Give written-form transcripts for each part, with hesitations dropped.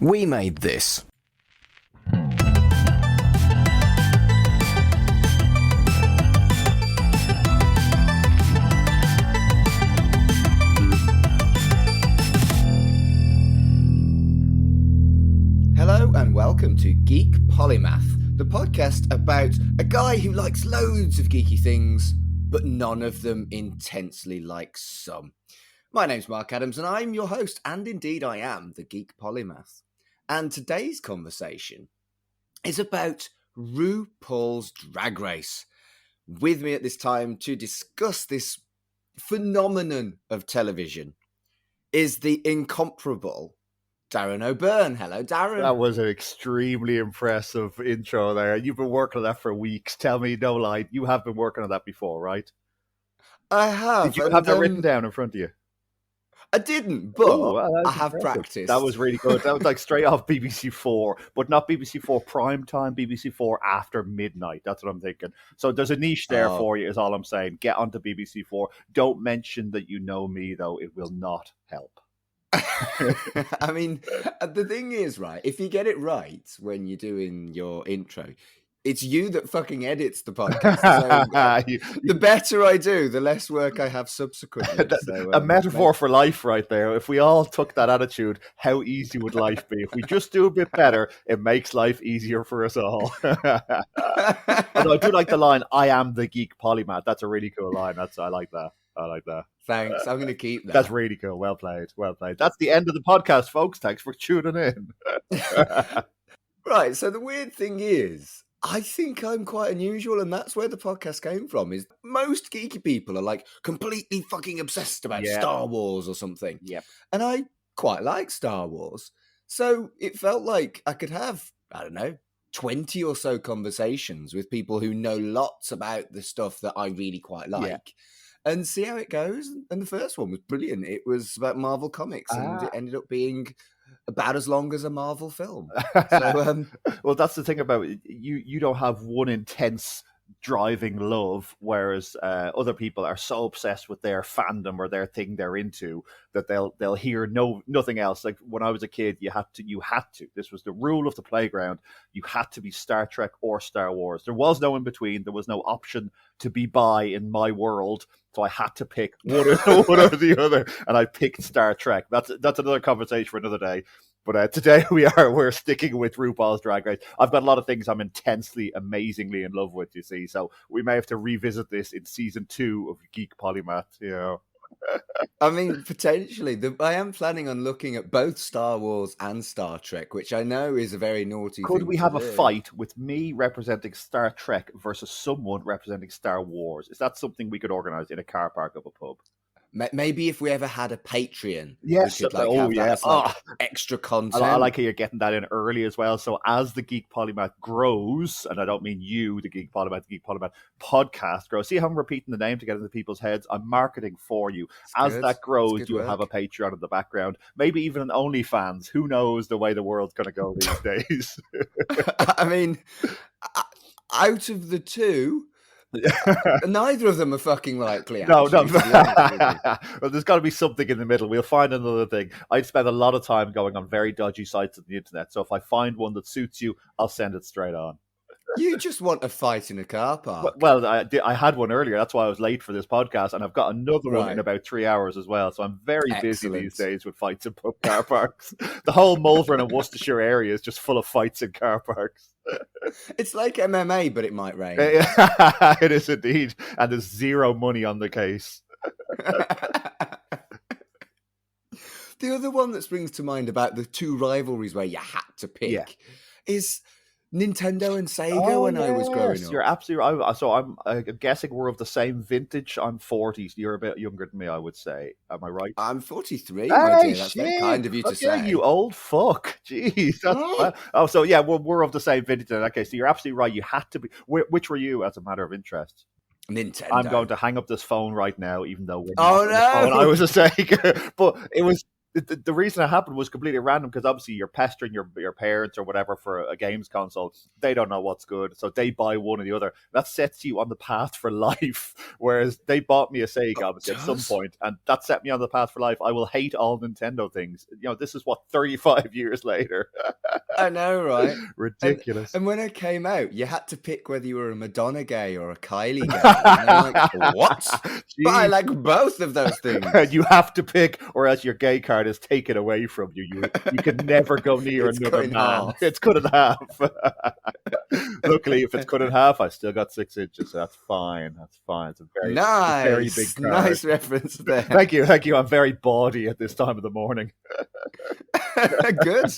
We made this. Hello and welcome to Geek Polymath, the podcast about a guy who likes loads of geeky things, but none of them intensely like some. My name's Mark Adams and I'm your host, and indeed I am the Geek Polymath. And today's conversation is about RuPaul's Drag Race. With me at this time to discuss this phenomenon of television is the incomparable Darren O'Byrne. Hello, Darren. That was an extremely impressive intro there. You've been working on that for weeks. Tell me no lie. You have been working on that before, right? I have. Did you have that written down in front of you? I didn't, but I have impressive. practiced. That was really good. That was like straight off BBC 4, but not BBC 4 prime time, BBC 4 after midnight. That's what I'm thinking. So there's a niche there for you, is all I'm saying. Get onto BBC 4. Don't mention that you know me, though. It will not help. I mean, the thing is, right, if you get it right when you're doing your intro, it's you that fucking edits the podcast. So, the better I do, the less work I have subsequently. So, a metaphor for life right there. If we all took that attitude, how easy would life be? If we just do a bit better, it makes life easier for us all. Although I do like the line, I am the geek polymath. That's a really cool line. I like that. I like that. Thanks. I'm going to keep that. That's really cool. Well played. Well played. That's the end of the podcast, folks. Thanks for tuning in. Right. So the weird thing is, I think I'm quite unusual, and that's where the podcast came from, is most geeky people are like completely fucking obsessed about Star Wars or something. Yep. And I quite like Star Wars. So it felt like I could have, I don't know, 20 or so conversations with people who know lots about the stuff that I really quite like and see how it goes. And the first one was brilliant. It was about Marvel Comics and it ended up being about as long as a Marvel film. So, well, that's the thing about it. You don't have one intense driving love, whereas other people are so obsessed with their fandom or their thing they're into that they'll hear nothing else. Like when I was a kid, you had to. This was the rule of the playground. You had to be Star Trek or Star Wars. There was no in between. There was no option to be bi in my world. So I had to pick one or the other, and I picked Star Trek. That's another conversation for another day. But today we're sticking with RuPaul's Drag Race. I've got a lot of things I'm intensely, amazingly in love with, you see. So we may have to revisit this in season 2 of Geek Polymath, you know. I mean, potentially. I am planning on looking at both Star Wars and Star Trek, which I know is a very naughty thing. Could we have a fight with me representing Star Trek versus someone representing Star Wars? Is that something we could organise in a car park of a pub? Maybe if we ever had a Patreon, yes, we could have that as, extra content. I like how you're getting that in early as well. So as the Geek Polymath grows, and I don't mean you, the Geek Polymath podcast grows. See how I'm repeating the name to get into people's heads? I'm marketing for you. As that grows, you'll have a Patreon in the background. Maybe even an OnlyFans. Who knows the way the world's going to go these days? I mean, out of the two, neither of them are fucking likely. No. Well, there's got to be something in the middle. We'll find another thing. I'd spend a lot of time going on very dodgy sites on the internet. So if I find one that suits you, I'll send it straight on. You just want a fight in a car park. Well, I had one earlier. That's why I was late for this podcast. And I've got another one in about 3 hours as well. So I'm very busy these days with fights in pub car parks. The whole Malvern and Worcestershire area is just full of fights in car parks. It's like MMA, but it might rain. It is indeed. And there's zero money on the case. The other one that springs to mind about the two rivalries where you had to pick is Nintendo and Sega when I was growing up. You're absolutely right. So I'm guessing we're of the same vintage. I'm 40. So you're a bit younger than me, I would say. Am I right? I'm 43, my dear. That's very kind of you to say. You old fuck. Jeez. So yeah, we're of the same vintage in that case. So you're absolutely right. You had to be. Which were you, as a matter of interest? Nintendo. I'm going to hang up this phone right now, even though we're not on the phone. I was a Sega, but it was. the reason it happened was completely random because obviously you're pestering your parents or whatever for a games console. They don't know what's good, so they buy one or the other. That sets you on the path for life. Whereas they bought me a Sega obviously at some point, and that set me on the path for life. I will hate all Nintendo things. This is what 35 years later. I know, right? Ridiculous. And when it came out, you had to pick whether you were a Madonna gay or a Kylie gay. And I'm like, what? But I like both of those things. You have to pick, or else your gay card is taken away from you. You could never go near another man. It's cut in half. Luckily, if it's cut in half, I still got 6 inches. So that's fine. That's fine. It's a very, very big card. Nice reference there. Thank you. I'm very bawdy at this time of the morning. Good.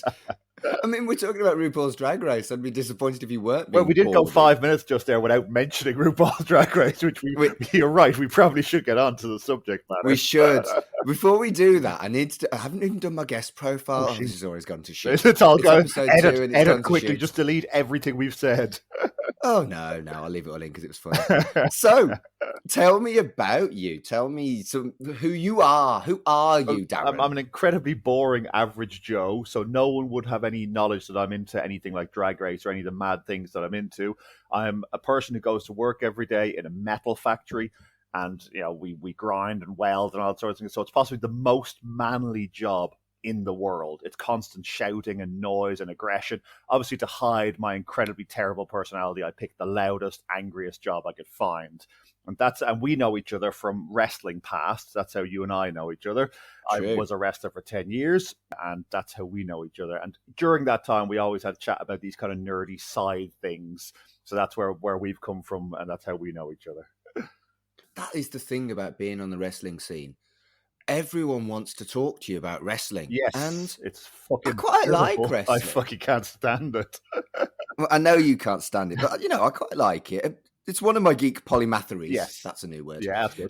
I mean, we're talking about RuPaul's Drag Race. I'd be disappointed if you weren't. Well, we did go 5 minutes just there without mentioning RuPaul's Drag Race, which you're right. We probably should get on to the subject matter. We should. Before we do that, I haven't even done my guest profile. This has always gone to shit. It's all gone. Edit quickly. Just delete everything we've said. Oh, no. I'll leave it all in because it was fun. So, tell me about you. Tell me who you are. Who are you, Darren? I'm an incredibly boring average Joe, so no one would have any knowledge that I'm into anything like Drag Race or any of the mad things that I'm into. I'm a person who goes to work every day in a metal factory, and we grind and weld and all sorts of things. So it's possibly the most manly job in the world. It's constant shouting and noise and aggression. Obviously, to hide my incredibly terrible personality, I picked the loudest, angriest job I could find. And we know each other from wrestling past. That's how you and I know each other. True. I was a wrestler for 10 years, and that's how we know each other. And during that time, we always had a chat about these kind of nerdy side things. So that's where we've come from, and that's how we know each other. That is the thing about being on the wrestling scene. Everyone wants to talk to you about wrestling. Yes, and it's fucking I quite like wrestling. I fucking can't stand it. Well, I know you can't stand it, but I quite like it. It's one of my geek polymatheries. Yes, that's a new word. Yeah, that's good.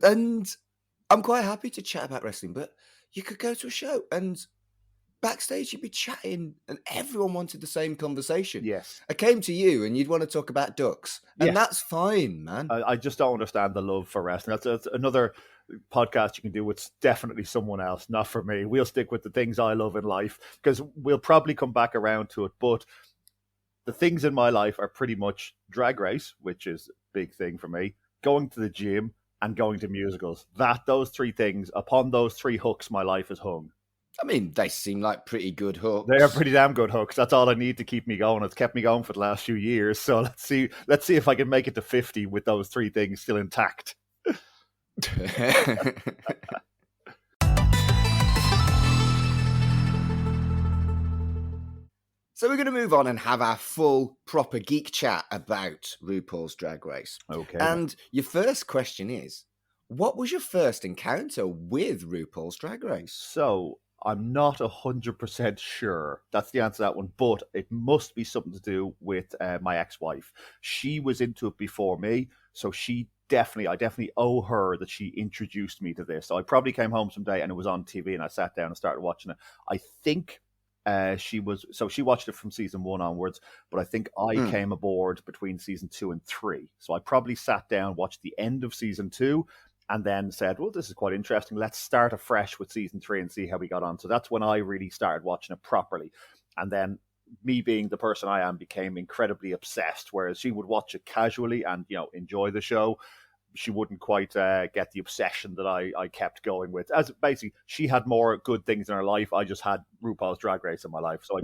And I'm quite happy to chat about wrestling, but you could go to a show and backstage you'd be chatting, and everyone wanted the same conversation. Yes, I came to you, and you'd want to talk about ducks, and that's fine, man. I just don't understand the love for wrestling. That's another podcast you can do with definitely someone else, not for me. We'll stick with the things I love in life because we'll probably come back around to it. But the things in my life are pretty much Drag Race, which is a big thing for me, going to the gym and going to musicals. Those 3 things, upon those 3 hooks, my life is hung. I mean, they seem like pretty good hooks. They are pretty damn good hooks. That's all I need to keep me going. It's kept me going for the last few years. So let's see if I can make it to 50 with those 3 things still intact. So we're going to move on and have our full, proper geek chat about RuPaul's Drag Race. Okay. And your first question is, what was your first encounter with RuPaul's Drag Race? So I'm not 100% sure. That's the answer to that one. But it must be something to do with my ex-wife. She was into it before me, so I definitely owe her that she introduced me to this. So I probably came home someday and it was on TV and I sat down and started watching it. I think she watched it from season 1 onwards, but I think I came aboard between season 2 and 3. So I probably sat down, watched the end of season 2, and then said, well, this is quite interesting. Let's start afresh with season 3 and see how we got on. So that's when I really started watching it properly. And then me being the person I am became incredibly obsessed, whereas she would watch it casually and, enjoy the show. She wouldn't quite get the obsession that I kept going with. As basically, she had more good things in her life. I just had RuPaul's Drag Race in my life. So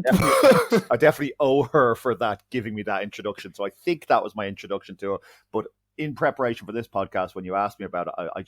I definitely owe her for that, giving me that introduction. So I think that was my introduction to her. But in preparation for this podcast, when you asked me about it, I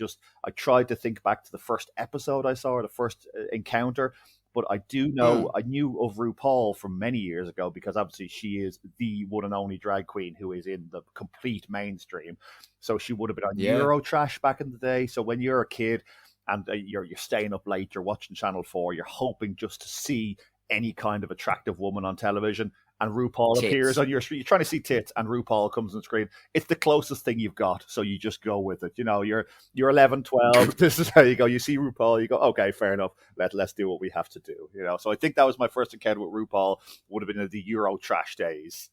tried to think back to the first episode I saw, or the first encounter. But I do know, I knew of RuPaul from many years ago because obviously she is the one and only drag queen who is in the complete mainstream. So she would have been on Eurotrash back in the day. So when you're a kid and you're staying up late, you're watching Channel 4, you're hoping just to see any kind of attractive woman on television, and RuPaul appears on your screen. You're trying to see tits, and RuPaul comes on screen. It's the closest thing you've got, so you just go with it. You're 11, 12. This is how you go. You see RuPaul, you go, okay, fair enough. Let's do what we have to do. So I think that was my first encounter with RuPaul. Would have been in the Eurotrash days.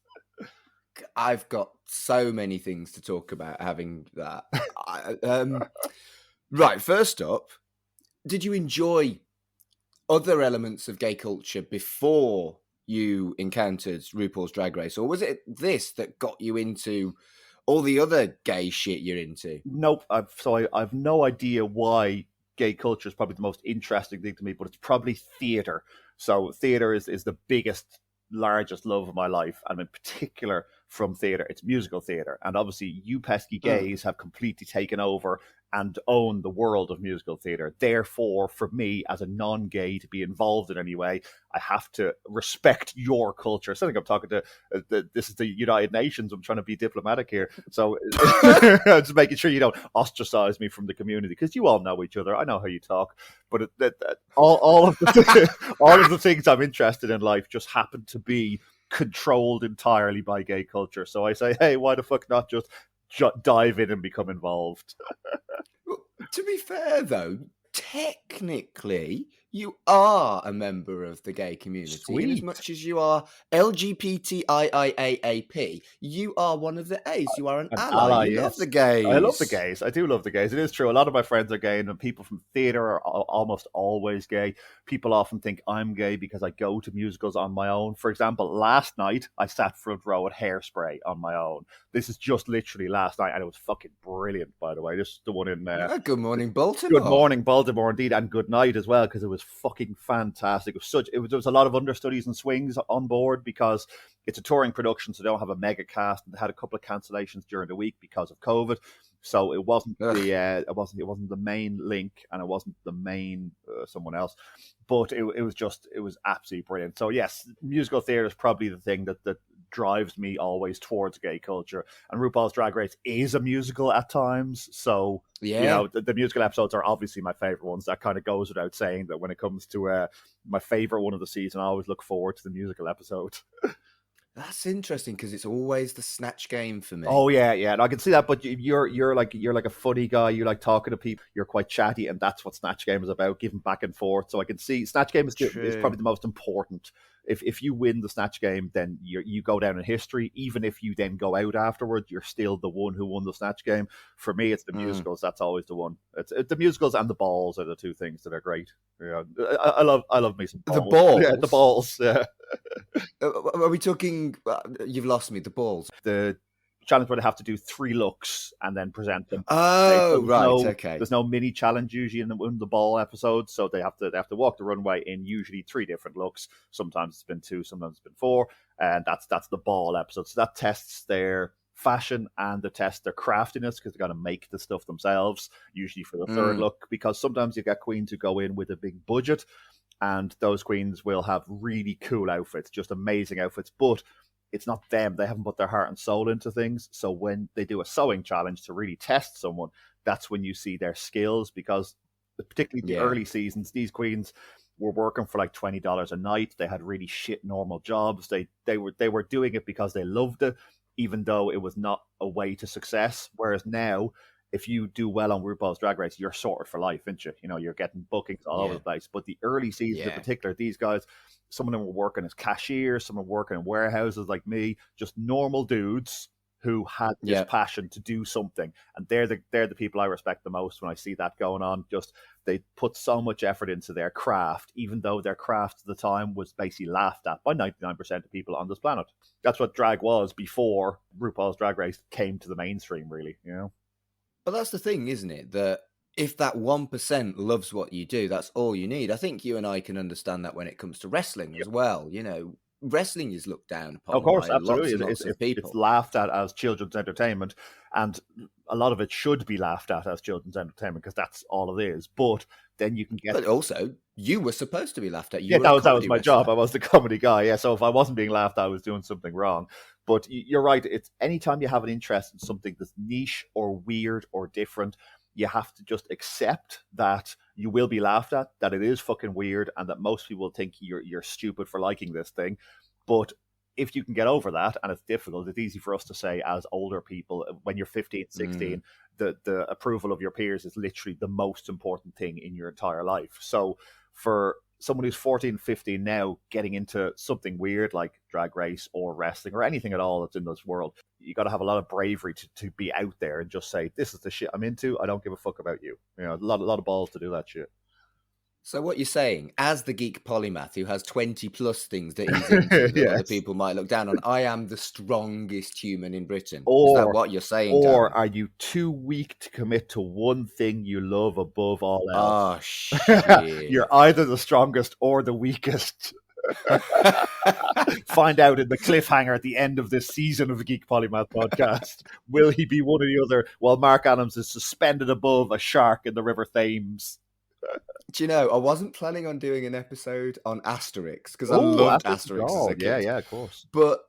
I've got so many things to talk about having that. Right, first up, did you enjoy other elements of gay culture before you encountered RuPaul's Drag Race, or was it this that got you into all the other gay shit you're into? Nope. I've no idea why gay culture is probably the most interesting thing to me, but it's probably theater. So theater is the biggest, largest love of my life, and in particular from theater, it's musical theater. And obviously, you pesky gays have completely taken over and own the world of musical theater. Therefore, for me as a non-gay to be involved in any way, I have to respect your culture. So I think I'm talking to this is the United Nations. I'm trying to be diplomatic here, so just making sure you don't ostracize me from the community, because you all know each other. I know how you talk, but all of the all of the things I'm interested in life just happen to be controlled entirely by gay culture. So I say, hey, why the fuck not just dive in and become involved? Well, to be fair, though, technically, you are a member of the gay community. Sweet. In as much as you are LGBTIIAAP, you are one of the A's. You are an ally. You love the gays. I love the gays. I do love the gays. It is true. A lot of my friends are gay, and people from theatre are almost always gay. People often think I'm gay because I go to musicals on my own. For example, last night, I sat front row at Hairspray on my own. This is just literally last night, and it was fucking brilliant, by the way. This is the one in... Good morning, Baltimore. Good morning, Baltimore, indeed, and good night as well, because it was fucking fantastic. There was a lot of understudies and swings on board because it's a touring production, so they don't have a mega cast, and they had a couple of cancellations during the week because of COVID. So it wasn't it wasn't the main link, and it wasn't the main someone else, but it was absolutely brilliant. So yes, musical theatre is probably the thing that drives me always towards gay culture, and RuPaul's Drag Race is a musical at times, so the musical episodes are obviously my favorite ones. That kind of goes without saying that when it comes to my favorite one of the season, I always look forward to the musical episode. That's interesting, because it's always the Snatch Game for me. Oh yeah, and I can see that. But you're like a funny guy. You like talking to people. You're quite chatty, and that's what Snatch Game is about, giving back and forth. So I can see Snatch Game is probably the most important. If you win the Snatch Game, then you go down in history. Even if you then go out afterwards, you're still the one who won the Snatch Game. For me, it's the musicals. That's always the one. It's the musicals and the balls are the two things that are great. Yeah, I love me some balls. The balls. Yeah, the balls. Yeah. Are we talking? You've lost me. The balls. The challenge where they have to do 3 looks and then present them. Oh, right. Okay. There's no mini challenge usually in the ball episode, so they have to walk the runway in usually 3 different looks. Sometimes it's been 2, sometimes it's been 4, and that's the ball episode. So that tests their fashion and the test their craftiness, because they got to make the stuff themselves. Usually for the 3rd look, because sometimes you get queens who go in with a big budget, and those queens will have really cool outfits, just amazing outfits, but it's not them. They haven't put their heart and soul into things. So when they do a sewing challenge to really test someone, that's when you see their skills, because particularly the early seasons, these queens were working for like $20 a night. They had really shit normal jobs. They were doing it because they loved it, even though it was not a way to success. Whereas now, if you do well on RuPaul's Drag Race, you're sorted for life, aren't you? You know, you're getting bookings all over the place. But the early seasons in particular, these guys, some of them were working as cashiers, some were working in warehouses like me, just normal dudes who had this passion to do something. And they're the people I respect the most when I see that going on. Just they put so much effort into their craft, even though their craft at the time was basically laughed at by 99% of people on this planet. That's what drag was before RuPaul's Drag Race came to the mainstream, really, you know? But that's the thing, isn't it? That if that 1% loves what you do, that's all you need. I think you and I can understand that when it comes to wrestling as well. You know, wrestling is looked down upon. Of course, by absolutely. Lots of people. It's laughed at as children's entertainment, and a lot of it should be laughed at as children's entertainment, because that's all it is. But then you can get... But also, you were supposed to be laughed at. That was my job. I was the comedy guy. Yeah, so if I wasn't being laughed at, I was doing something wrong. But you're right. It's anytime you have an interest in something that's niche or weird or different, you have to just accept that you will be laughed at, that it is fucking weird, and that most people think you're stupid for liking this thing. But if you can get over that, and it's difficult, it's easy for us to say as older people, when you're 15, 16, the approval of your peers is literally the most important thing in your entire life. So for someone who's 14, 15 now, getting into something weird like Drag Race or wrestling or anything at all that's in this world, you got to have a lot of bravery to be out there and just say, this is the shit I'm into. I don't give a fuck about you. You know, a lot of balls to do that shit. So what you're saying, as the geek polymath who has 20 plus things that he's into that other Yes. people might look down on, I am the strongest human in Britain. Is that Or what you're saying, or Darren? are you too weak to commit to one thing you love above all else? Oh, shit. You're either the strongest or the weakest. Find out in the cliffhanger at the end of this season of the Geek Polymath podcast. Will he be one or the other while Mark Adams is suspended above a shark in the River Thames? Do you know, I wasn't planning on doing an episode on Asterix because I loved Asterix as a kid. Yeah, of course. But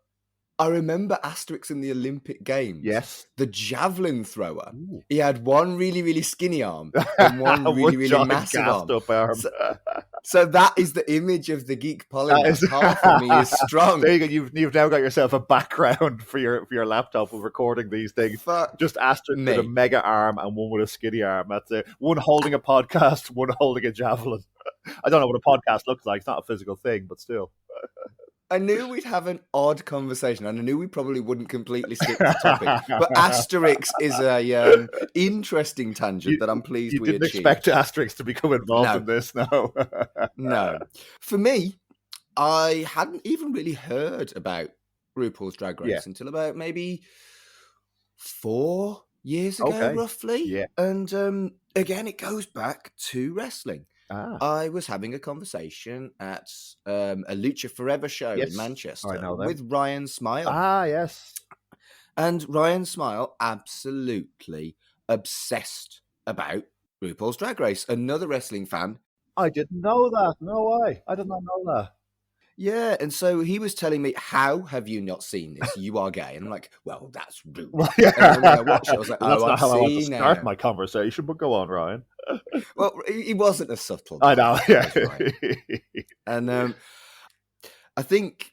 I remember Asterix in the Olympic Games. Yes. The javelin thrower. Ooh. He had one really, really skinny arm and one really, really massive arm. Up arm. So that is the image of the geek polymath. Half of me is strong. There you go. You've now got yourself a background for your laptop of recording these things. Fuck just Asterix with a mega arm and one with a skinny arm. That's it. One holding a podcast, one holding a javelin. I don't know what a podcast looks like. It's not a physical thing, but still. I knew we'd have an odd conversation, and I knew we probably wouldn't completely stick to the topic. But Asterix is a interesting tangent that I'm pleased we achieved. You didn't expect Asterix to become involved in this, no? No. For me, I hadn't even really heard about RuPaul's Drag Race until about maybe 4 years ago, roughly. Yeah. And again, it goes back to wrestling. I was having a conversation at a Lucha Forever show in Manchester with Ryan Smile. Yes. And Ryan Smile absolutely obsessed about RuPaul's Drag Race. Another wrestling fan. I didn't know that. No way. I did not know that. Yeah, and so he was telling me, how have you not seen this? You are gay. And I'm like, well, that's rude. Well, and then when I watched it, I was like, that's not how I want to start now. my conversation, but go on, Ryan. Well, he wasn't as subtle. I know, yeah. And I think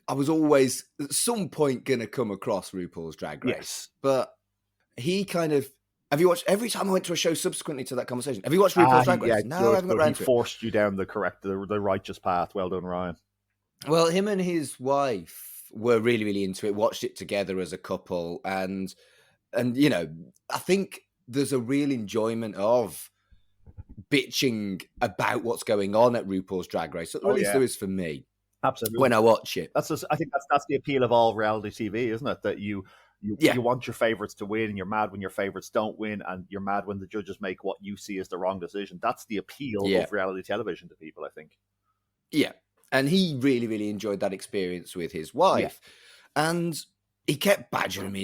I was always at some point going to come across RuPaul's Drag Race. Yes. But he kind of... Have you watched... Every time I went to a show subsequently to that conversation, have you watched RuPaul's Drag Race? No, I haven't got around to it. He forced you down the righteous path. Well done, Ryan. Well, him and his wife were really, really into it, watched it together as a couple. And you know, I think there's a real enjoyment of bitching about what's going on at RuPaul's Drag Race. At least there is for me. Absolutely. When I watch it. I think that's the appeal of all reality TV, isn't it? That you want your favorites to win, and you're mad when your favorites don't win, and you're mad when the judges make what you see as the wrong decision. That's the appeal of reality television to people, I think. Yeah. And he really, really enjoyed that experience with his wife. Yeah. And he kept badgering me,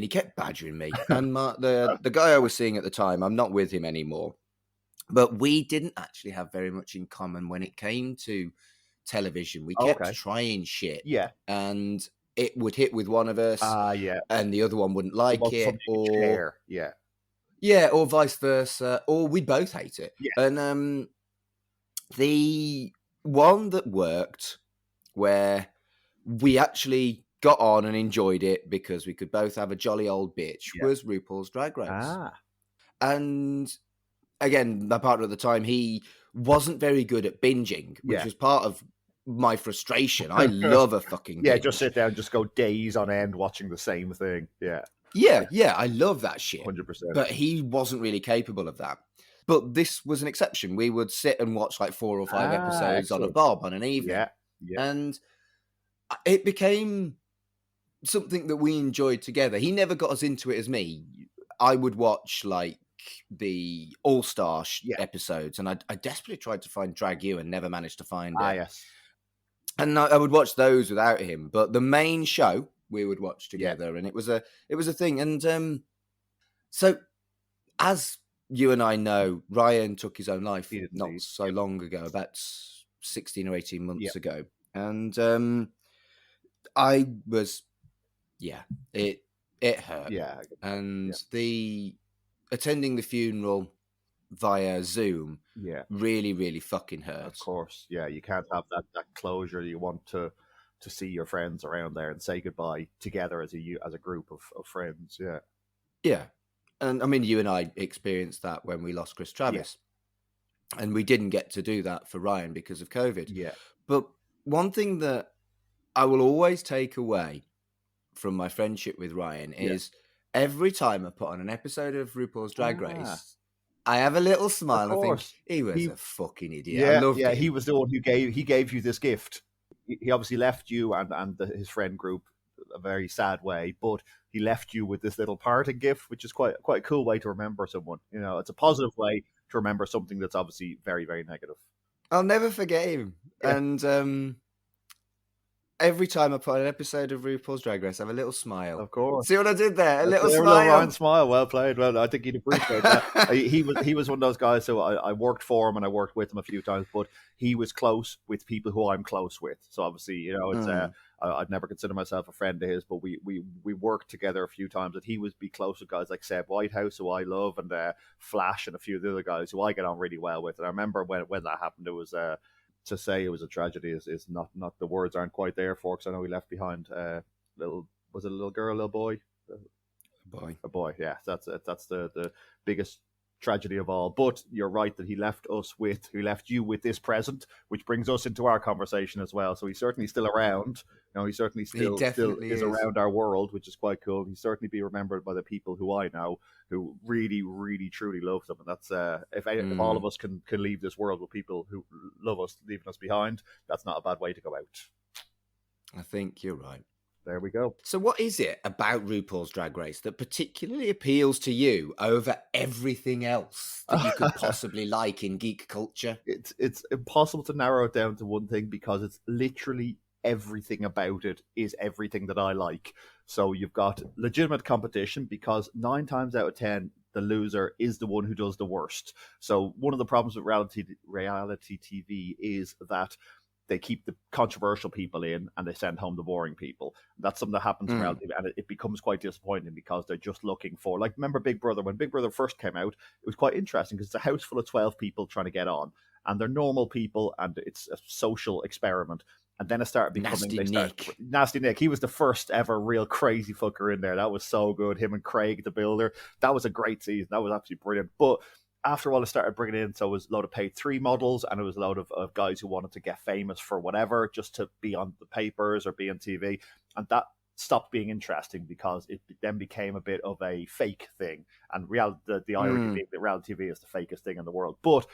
And the guy I was seeing at the time, I'm not with him anymore. But we didn't actually have very much in common when it came to television. We kept trying shit. Yeah. And it would hit with one of us. And the other one wouldn't like it. Or yeah, or vice versa. Or we'd both hate it. Yeah. And the one that worked where we actually got on and enjoyed it because we could both have a jolly old bitch was RuPaul's Drag Race. And again, my partner at the time, he wasn't very good at binging, which was part of my frustration. I love a fucking binge. Just sit down, just go days on end watching the same thing. Yeah, I love that shit. 100%. But he wasn't really capable of that. But this was an exception. We would sit and watch like 4 or 5 episodes on a bob on an evening. Yeah. And it became something that we enjoyed together. He never got us into it as me. I would watch like the All-Star episodes, and I desperately tried to find Drag You and never managed to find it. Yes. And I would watch those without him. But the main show we would watch together, and it was a thing. And so as you and I know, Ryan took his own life not so long ago, about 16 or 18 months ago. And I was, it hurt. Yeah. And the attending the funeral via Zoom really, really fucking hurt. Of course. Yeah, you can't have that closure. You want to see your friends around there and say goodbye together as a group of friends. Yeah. Yeah. And I mean, you and I experienced that when we lost Chris Travis. Yeah. And we didn't get to do that for Ryan because of COVID. Yeah. But one thing that I will always take away from my friendship with Ryan is every time I put on an episode of RuPaul's Drag Race, I have a little Of smile. I think course. he was He a fucking idiot. I Yeah, loved yeah, he him. was the one who gave you this gift. He obviously left you and his friend group a very sad way, but he left you with this little parting gift, which is quite a cool way to remember someone. You know, it's a positive way to remember something that's obviously very, very negative. I'll never forget him. Yeah. And every time I put an episode of RuPaul's Drag Race, I have a little smile. Of course. See what I did there? A little There, smile. Ryan smile. Well played. Well, I think he'd appreciate that. He was one of those guys. So I worked for him and I worked with him a few times, but he was close with people who I'm close with. So obviously, you know, it's I'd never consider myself a friend of his, but we worked together a few times, and he would be close with guys like Seb Whitehouse, who I love, and Flash, and a few of the other guys who I get on really well with. And I remember when that happened, it was to say it was a tragedy is not the words aren't quite there for, because I know he left behind was it a little girl, a little boy? A boy, yeah. That's the biggest tragedy of all. But you're right that he left you with this present, which brings us into our conversation as well. So he's certainly still around. You know, he certainly still is around our world, which is quite cool. He'll certainly be remembered by the people who I know who really, really, truly love them. And that's if all of us can leave this world with people who love us, leaving us behind, that's not a bad way to go out. I think you're right. There we go. So what is it about RuPaul's Drag Race that particularly appeals to you over everything else that you could possibly like in geek culture? It's impossible to narrow it down to one thing, because it's literally everything about it is everything that I like. So you've got legitimate competition, because 9 times out of 10, the loser is the one who does the worst. So one of the problems with reality TV is that they keep the controversial people in and they send home the boring people. That's something that happens in reality, and it becomes quite disappointing, because they're just looking for, like, remember Big Brother? When Big Brother first came out, it was quite interesting, because it's a house full of 12 people trying to get on, and they're normal people, and it's a social experiment. And then it started becoming Nasty Nick. He was the first ever real crazy fucker in there. That was so good. Him and Craig, the builder. That was a great season. That was absolutely brilliant. But after a while, I started bringing in, so it was a load of paid 3 models, and it was a load of guys who wanted to get famous for whatever, just to be on the papers or be on TV. And that stopped being interesting, because it then became a bit of a fake thing. And the irony being that reality TV is the fakest thing in the world. But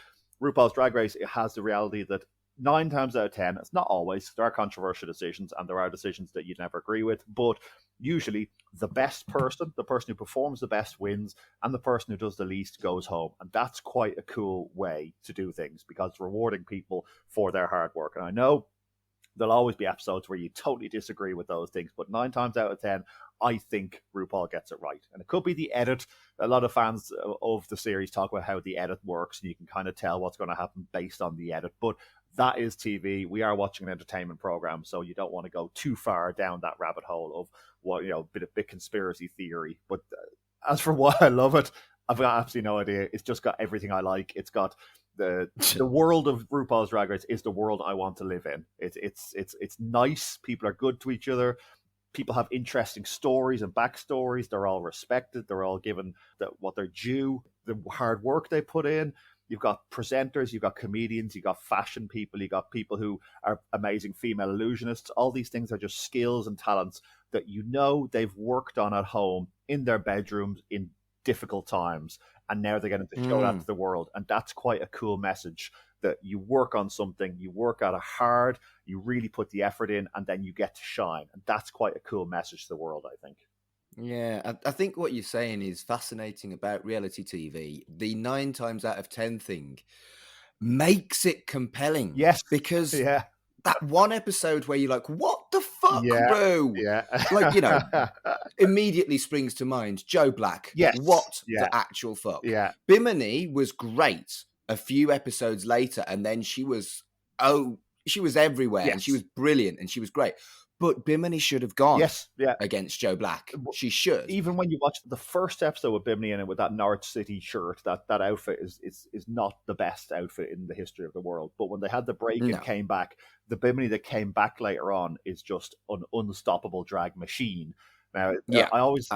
RuPaul's Drag Race, it has the reality that 9 times out of 10, it's not always, there are controversial decisions, and there are decisions that you'd never agree with, but usually the best person, the person who performs the best, wins, and the person who does the least goes home. And that's quite a cool way to do things, because it's rewarding people for their hard work. And I know there'll always be episodes where you totally disagree with those things, but 9 times out of 10, I think RuPaul gets it right. And it could be the edit. A lot of fans of the series talk about how the edit works, and you can kind of tell what's going to happen based on the edit. But that is TV. We are watching an entertainment program, so you don't want to go too far down that rabbit hole of what, you know, bit conspiracy theory. But as for why I love it, I've got absolutely no idea. It's just got everything I like. It's got the world of RuPaul's Drag Race is the world I want to live in. It's nice. People are good to each other. People have interesting stories and backstories. They're all respected. They're all given what they're due. The hard work they put in. You've got presenters, you've got comedians, you've got fashion people, you've got people who are amazing female illusionists. All these things are just skills and talents that you know they've worked on at home in their bedrooms in difficult times, and now they're getting to show that to the world. And that's quite a cool message, that you work on something, you work at it hard, you really put the effort in, and then you get to shine. And that's quite a cool message to the world, I think. Yeah, I think what you're saying is fascinating about reality TV. The 9 times out of 10 thing makes it compelling. Yes. Because Yeah. that one episode where you're like, what the fuck, bro? Yeah. Like, you know, immediately springs to mind Joe Black. Yes. What the actual fuck? Yeah. Bimini was great a few episodes later, and then she was everywhere, and she was brilliant, and she was great. But Bimini should have gone against Joe Black. She should. Even when you watch the first episode with Bimini in it with that Norwich City shirt, that outfit is not the best outfit in the history of the world. But when they had the break and came back, the Bimini that came back later on is just an unstoppable drag machine. Now, I always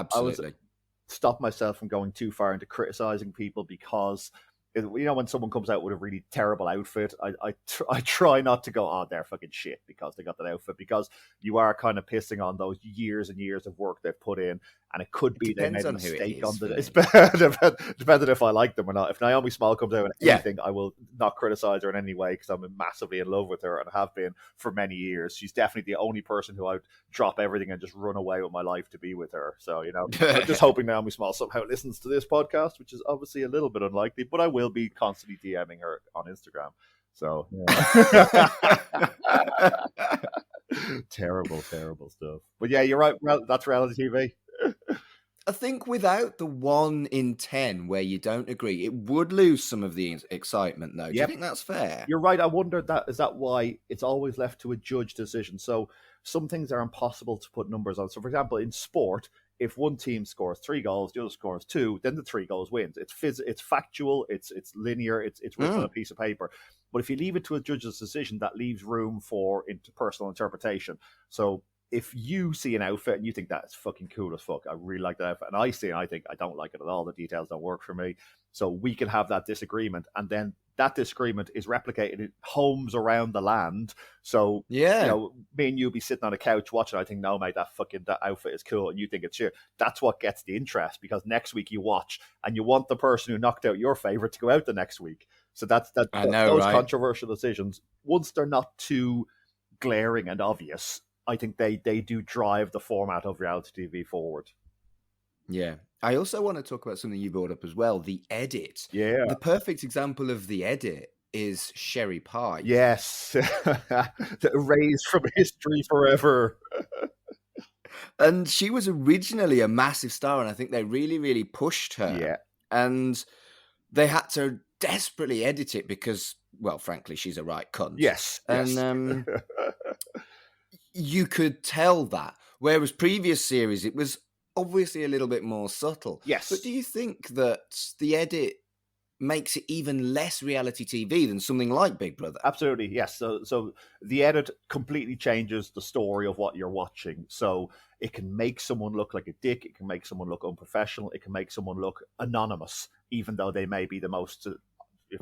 stop myself from going too far into criticizing people, because You know, when someone comes out with a really terrible outfit, I try not to go, oh, they're fucking shit because they got that outfit, because you are kind of pissing on those years and years of work they've put in, and it could It be they depends made a on who it mistake is on for the. It's me. depending if I like them or not. If Naomi Small comes out with Yeah. anything, I will not criticize her in any way because I'm massively in love with her and have been for many years. She's definitely the only person who I would drop everything and just run away with my life to be with her. So, you know, I'm just hoping Naomi Small somehow listens to this podcast, which is obviously a little bit unlikely, but I will be constantly DMing her on Instagram. So, yeah. Terrible stuff. But yeah, you're right. Well, that's reality TV. I think without the 1 in 10 where you don't agree, it would lose some of the excitement, though. Do you think that's fair? You're right. I wonder is that why it's always left to a judge decision. So some things are impossible to put numbers on. So, for example, in sport, if one team scores 3 goals, the other scores 2, then the 3 goals wins. It's factual, it's linear, it's written on a piece of paper. But if you leave it to a judge's decision, that leaves room for personal interpretation. So if you see an outfit and you think that's fucking cool as fuck, I really like that outfit, and I see it and I think I don't like it at all, the details don't work for me. So we can have that disagreement, and then that disagreement is replicated in homes around the land. So, yeah, you know, me and you be sitting on a couch watching, I think, no, mate, that outfit is cool, and you think it's shit. That's what gets the interest, because next week you watch and you want the person who knocked out your favorite to go out the next week. So those right? Controversial decisions, once they're not too glaring and obvious, I think they do drive the format of reality TV forward. Yeah. I also want to talk about something you brought up as well, the edit. Yeah. The perfect example of the edit is Sherry Pie. Yes. Erased from history forever. And she was originally a massive star, and I think they really, really pushed her. Yeah. And they had to desperately edit it because, well, frankly, she's a right cunt. Yes. And you could tell that. Whereas previous series, it was obviously a little bit more subtle. Yes. But do you think that the edit makes it even less reality TV than something like Big Brother? Absolutely, yes. So the edit completely changes the story of what you're watching. So it can make someone look like a dick. It can make someone look unprofessional. It can make someone look anonymous, even though they may be the most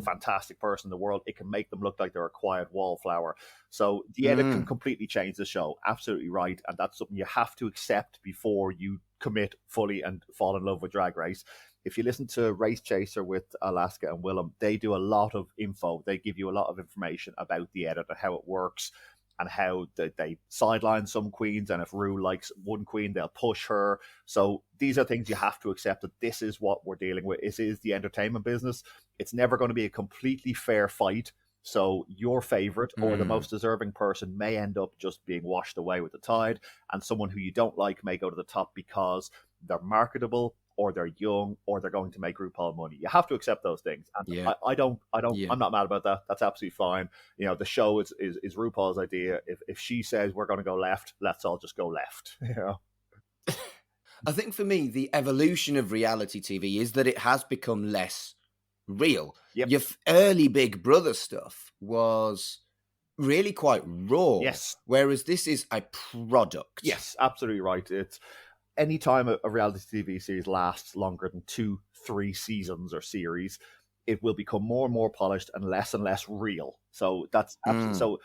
fantastic person in the world. It can make them look like they're a quiet wallflower. So the edit can completely change the show. Absolutely right. And that's something you have to accept before you commit fully and fall in love with Drag Race. If you listen to Race Chaser with Alaska and Willem, they do a lot of info. They give you a lot of information about the edit and how it works, and how they sideline some queens, and if Rue likes one queen, they'll push her. So these are things you have to accept, that this is what we're dealing with. This is the entertainment business. It's never going to be a completely fair fight. So your favorite or the most deserving person may end up just being washed away with the tide, and someone who you don't like may go to the top because they're marketable, or they're young, or they're going to make RuPaul money. You have to accept those things. And I'm not mad about that. That's absolutely fine. You know, the show is RuPaul's idea. If she says we're going to go left, let's all just go left. You know? I think for me, the evolution of reality TV is that it has become less real. Yep. Your early Big Brother stuff was really quite raw. Yes. Whereas this is a product. Yes, absolutely right. It's anytime a reality TV series lasts longer than 2-3 seasons or series, it will become more and more polished and less real. So that's absolutely, so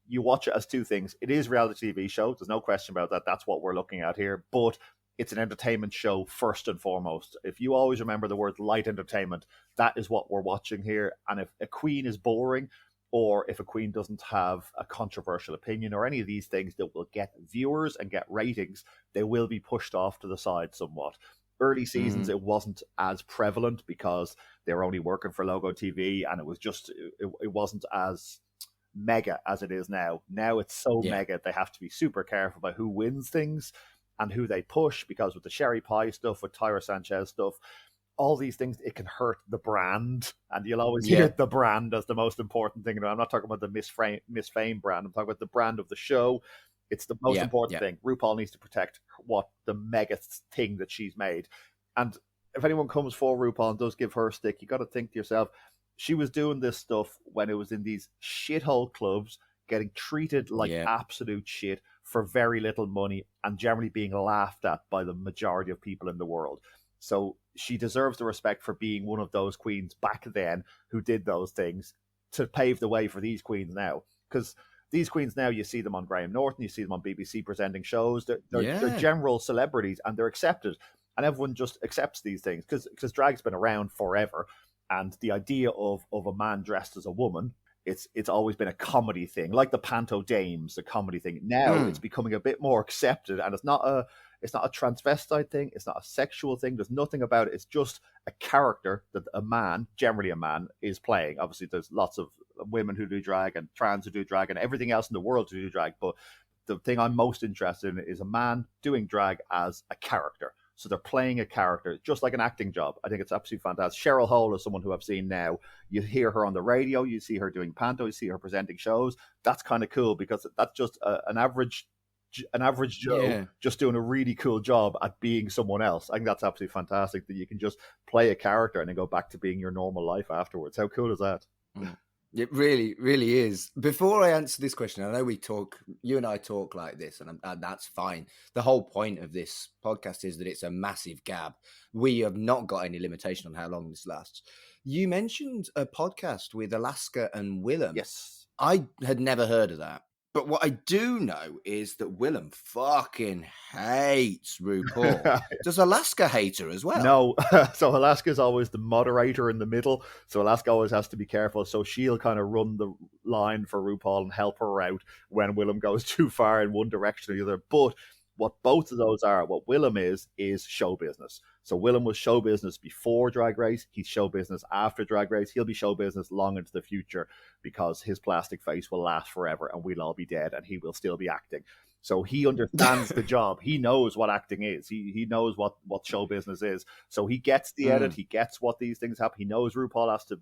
you watch it as two things. It is a reality TV show. There's no question about that. That's what we're looking at here. But it's an entertainment show first and foremost. If you always remember the word light entertainment, that is what we're watching here. And if a queen is boring, or if a queen doesn't have a controversial opinion or any of these things that will get viewers and get ratings, they will be pushed off to the side somewhat. Early seasons, it wasn't as prevalent because they were only working for Logo TV, and it was just, it wasn't as mega as it is now. Now it's so mega, they have to be super careful about who wins things and who they push, because with the Sherry Pie stuff, with Tyra Sanchez stuff, all these things, it can hurt the brand, and you'll always hear the brand as the most important thing. I'm not talking about the Miss Fame brand. I'm talking about the brand of the show. It's the most important thing. RuPaul needs to protect what the mega thing that she's made. And if anyone comes for RuPaul and does give her a stick, you got to think to yourself, she was doing this stuff when it was in these shithole clubs, getting treated like absolute shit for very little money, and generally being laughed at by the majority of people in the world. So she deserves the respect for being one of those queens back then who did those things to pave the way for these queens now. Because these queens now, you see them on Graham Norton, you see them on BBC presenting shows. They're general celebrities and they're accepted, and everyone just accepts these things because drag's been around forever, and the idea of a man dressed as a woman, it's always been a comedy thing, like the Panto Dames, the comedy thing. Now it's becoming a bit more accepted, and it's not a transvestite thing, it's not a sexual thing. There's nothing about it. It's just a character that a man, generally a man, is playing. Obviously, there's lots of women who do drag and trans who do drag and everything else in the world who do drag, but the thing I'm most interested in is a man doing drag as a character. So they're playing a character, just like an acting job. I think it's absolutely fantastic. Cheryl Hole is someone who I've seen now. You hear her on the radio, you see her doing panto, you see her presenting shows. That's kind of cool because that's just an average Joe just doing a really cool job at being someone else. I think that's absolutely fantastic that you can just play a character and then go back to being your normal life afterwards. How cool is that? It really, really is. Before I answer this question, I know you and I talk like this, and that's fine. The whole point of this podcast is that it's a massive gab. We have not got any limitation on how long this lasts. You mentioned a podcast with Alaska and Willem. Yes. I had never heard of that. But what I do know is that Willem fucking hates RuPaul. Does Alaska hate her as well? No. So Alaska's always the moderator in the middle. So Alaska always has to be careful. So she'll kind of run the line for RuPaul and help her out when Willem goes too far in one direction or the other. But what both of those are, what Willem is show business. So Willem was show business before Drag Race. He's show business after Drag Race. He'll be show business long into the future because his plastic face will last forever and we'll all be dead and he will still be acting. So he understands the job. He knows what acting is. He knows what show business is. So he gets the edit. He gets what these things happen. He knows RuPaul has to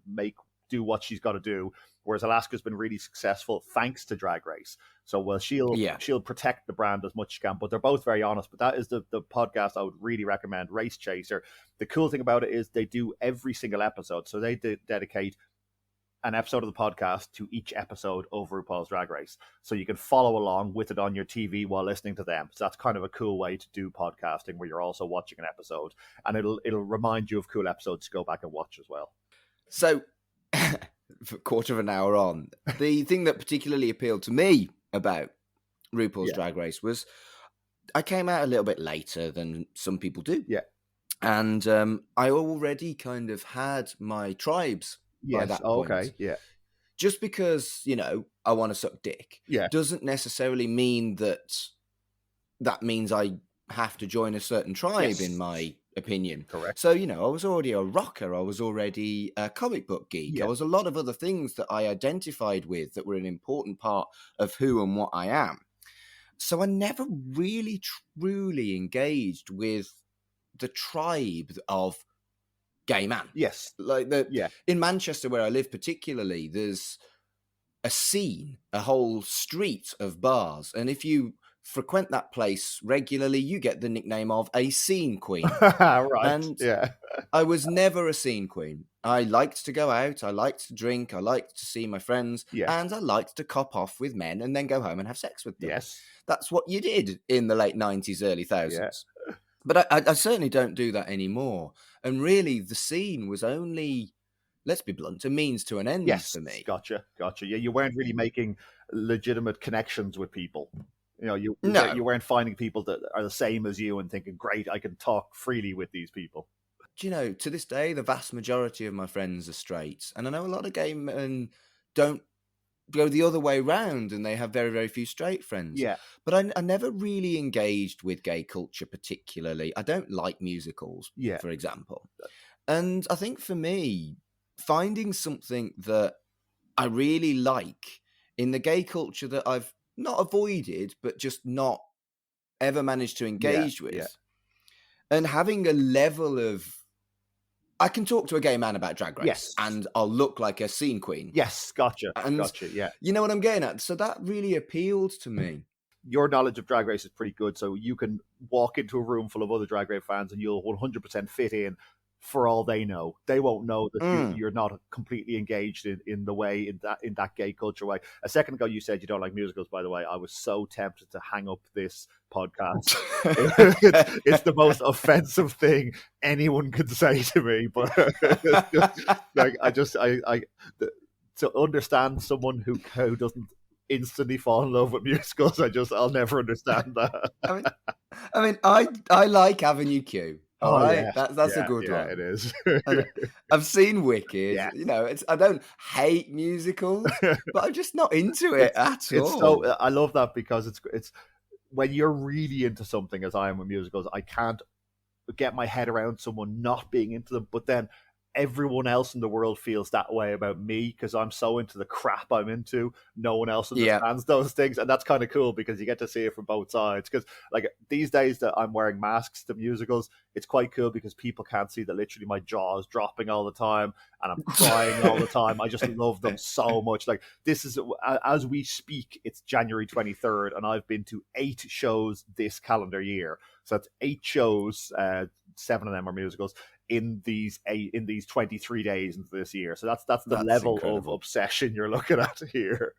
do what she's got to do, whereas Alaska's been really successful thanks to Drag Race. So she'll protect the brand as much as she can, but they're both very honest. But that is the podcast I would really recommend, Race Chaser. The cool thing about it is they do every single episode, so they dedicate an episode of the podcast to each episode of RuPaul's Drag Race, so you can follow along with it on your TV while listening to them. So that's kind of a cool way to do podcasting, where you're also watching an episode, and it'll remind you of cool episodes to go back and watch as well. So for a quarter of an hour on, the thing that particularly appealed to me about RuPaul's Drag Race was I came out a little bit later than some people do. Yeah. And I already kind of had my tribes by that point. Okay, yeah. Just because, I want to suck dick doesn't necessarily mean that means I have to join a certain tribe, in my opinion. Correct. So, I was already a rocker. I was already a comic book geek. I was a lot of other things that I identified with that were an important part of who and what I am. So I never really truly engaged with the tribe of gay man. Yes. In Manchester, where I live particularly, there's a scene, a whole street of bars. And if you frequent that place regularly, you get the nickname of a scene queen. Right. And I was never a scene queen. I liked to go out, I liked to drink, I liked to see my friends, and I liked to cop off with men and then go home and have sex with them. Yes. That's what you did in the late 90s, early 2000s. But I certainly don't do that anymore. And really, the scene was only, let's be blunt, a means to an end for me. Gotcha. Yeah, you weren't really making legitimate connections with people. You weren't finding people that are the same as you and thinking, great, I can talk freely with these people. Do you know, to this day, the vast majority of my friends are straight. And I know a lot of gay men don't go the other way round and they have very, very few straight friends. Yeah. But I never really engaged with gay culture particularly. I don't like musicals, for example. And I think for me, finding something that I really like in the gay culture that I've not avoided, but just not ever managed to engage with, and having a level of, I can talk to a gay man about Drag Race and I'll look like a scene queen. Yes, gotcha. Yeah. You know what I'm getting at? So that really appealed to me. Your knowledge of Drag Race is pretty good, so you can walk into a room full of other Drag Race fans and you'll 100% fit in for all they know. They won't know that Mm. you're not completely engaged in the way, in that gay culture way. A second ago, you said you don't like musicals, by the way. I was so tempted to hang up this podcast. It's the most offensive thing anyone could say to me, but it's just, like to understand someone who doesn't instantly fall in love with musicals, I'll never understand that. I like Avenue Q. All Oh right, yeah, that's a good yeah, one. it is. And I've seen Wicked. Yeah. You know, I don't hate musicals, but I'm just not into it at It's all. so I love that because it's when you're really into something, as I am with musicals, I can't get my head around someone not being into them, but then everyone else in the world feels that way about me because I'm so into the crap I'm into. No one else Yeah. understands those things, and that's kind of cool because you get to see it from both sides. Because like these days that I'm wearing masks to musicals, it's quite cool because people can't see that literally my jaw is dropping all the time and I'm crying all the time. I just love them so much. Like this is, as we speak, it's January 23rd, and I've been to 8 shows this calendar year. So that's 8 shows. 7 of them are musicals in these 23 days into this year. So that's the level incredible. of obsession you're looking at here.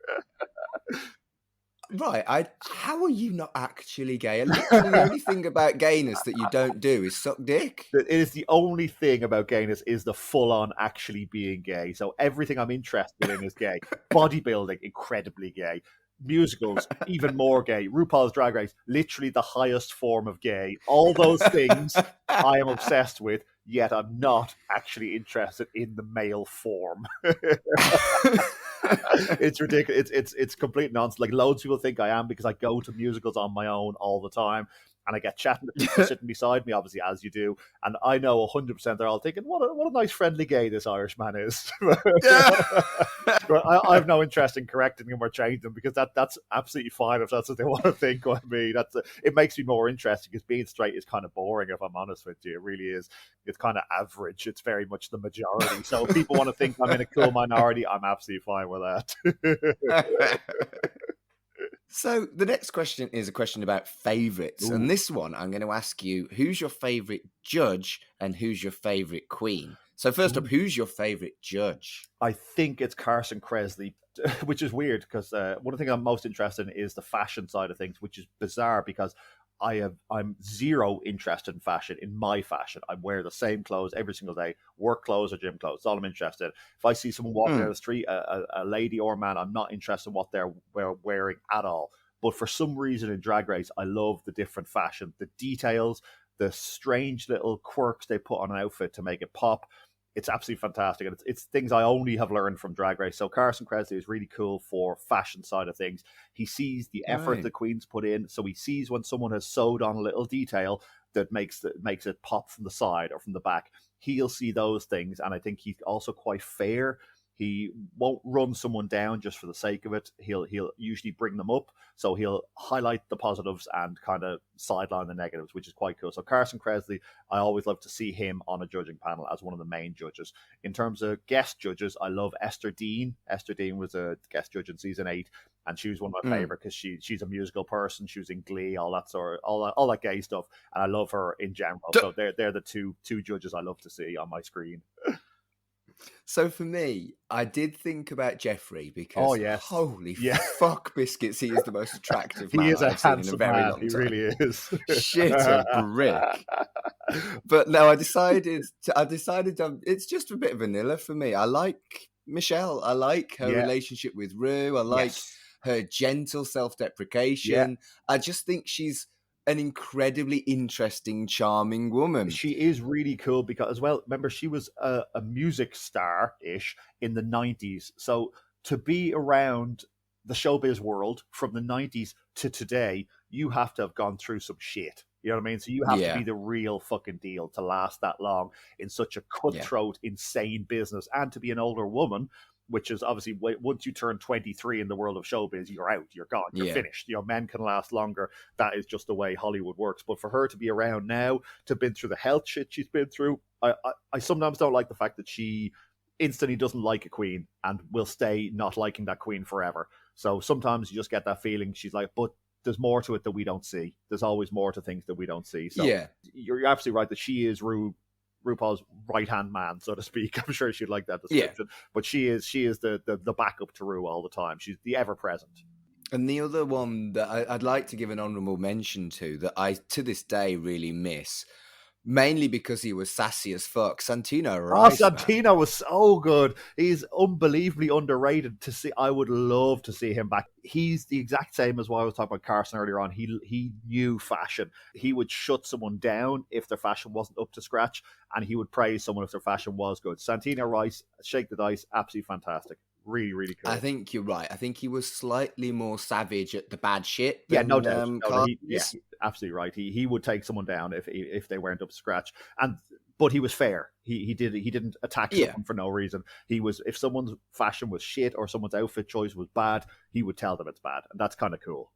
Right. How are you not actually gay? Literally, the only thing about gayness that you don't do is suck dick. It is the only thing about gayness is the full-on actually being gay. So everything I'm interested in is gay. Bodybuilding, incredibly gay. Musicals, even more gay. RuPaul's Drag Race, literally the highest form of gay. All those things I am obsessed with, yet I'm not actually interested in the male form. It's ridiculous. It's complete nonsense. Like loads of people think I am because I go to musicals on my own all the time. And I get chatting to people sitting beside me, obviously, as you do. And I know 100% they're all thinking, what a nice friendly gay this Irish man is. But I have no interest in correcting them or changing them because that's absolutely fine if that's what they want to think of me. It makes me more interesting because being straight is kind of boring, if I'm honest with you. It really is. It's kind of average. It's very much the majority. So if people want to think I'm in a cool minority, I'm absolutely fine with that. So the next question is a question about favourites. Ooh. And this one, I'm going to ask you, who's your favourite judge and who's your favourite queen? So first up, who's your favourite judge? I think it's Carson Kressley, which is weird because one of the things I'm most interested in is the fashion side of things, which is bizarre because I'm zero interested in fashion, in my fashion. I wear the same clothes every single day, work clothes or gym clothes. That's all I'm interested in. If I see someone walking down the street, a lady or a man, I'm not interested in what they're wearing at all. But for some reason in Drag Race, I love the different fashion, the details, the strange little quirks they put on an outfit to make it pop. It's absolutely fantastic. And it's things I only have learned from Drag Race. So Carson Kressley is really cool for fashion side of things. He sees the effort the queens put in. So he sees when someone has sewed on a little detail that makes it pop from the side or from the back. He'll see those things. And I think he's also quite fair. He won't run someone down just for the sake of it. He'll usually bring them up. So he'll highlight the positives and kind of sideline the negatives, which is quite cool. So Carson Kressley, I always love to see him on a judging panel as one of the main judges. In terms of guest judges, I love Esther Dean. Esther Dean was a guest judge in season 8, and she was one of my favorite because she's a musical person. She was in Glee, all that gay stuff, and I love her in general. So they're the two judges I love to see on my screen. So for me, I did think about Jeffrey because holy fuck biscuits, he is the most attractive man he is I've seen in a very long time. He really is. Shit a brick. But no, I decided it's just a bit vanilla for me. I like Michelle. I like her relationship with Rue. I like her gentle self-deprecation. I just think she's an incredibly interesting, charming woman. She is really cool because, as well, remember, she was a music star-ish in the 90s. So to be around the showbiz world from the 90s to today, you have to have gone through some shit. You know what I mean? So you have to be the real fucking deal to last that long in such a cutthroat, insane business. And to be an older woman, which is obviously once you turn 23 in the world of showbiz, you're out, you're gone, you're finished. You know, men can last longer. That is just the way Hollywood works. But for her to be around now, to have been through the health shit she's been through, I sometimes don't like the fact that she instantly doesn't like a queen and will stay not liking that queen forever. So sometimes you just get that feeling she's like, but there's more to it that we don't see. There's always more to things that we don't see. So you're absolutely right that she is Rue RuPaul's right hand man, so to speak. I'm sure she'd like that Yeah. description. But she is the backup to Ru all the time. She's the ever present. And the other one that I'd like to give an honourable mention to that I, to this day, really miss, mainly because he was sassy as fuck, Santino Rice. Santino was so good. He's unbelievably underrated. To see, I would love to see him back. He's the exact same as what I was talking about Carson earlier on. He knew fashion. He would shut someone down if their fashion wasn't up to scratch, and he would praise someone if their fashion was good. Santino Rice, shake the dice, absolutely fantastic. Really, really cool. I think you're right. I think he was slightly more savage at the bad shit. Yeah, Than, no doubt. Absolutely right. He would take someone down if they weren't up to scratch. But he was fair. He didn't attack someone for no reason. He was, if someone's fashion was shit or someone's outfit choice was bad, he would tell them it's bad, and that's kind of cool.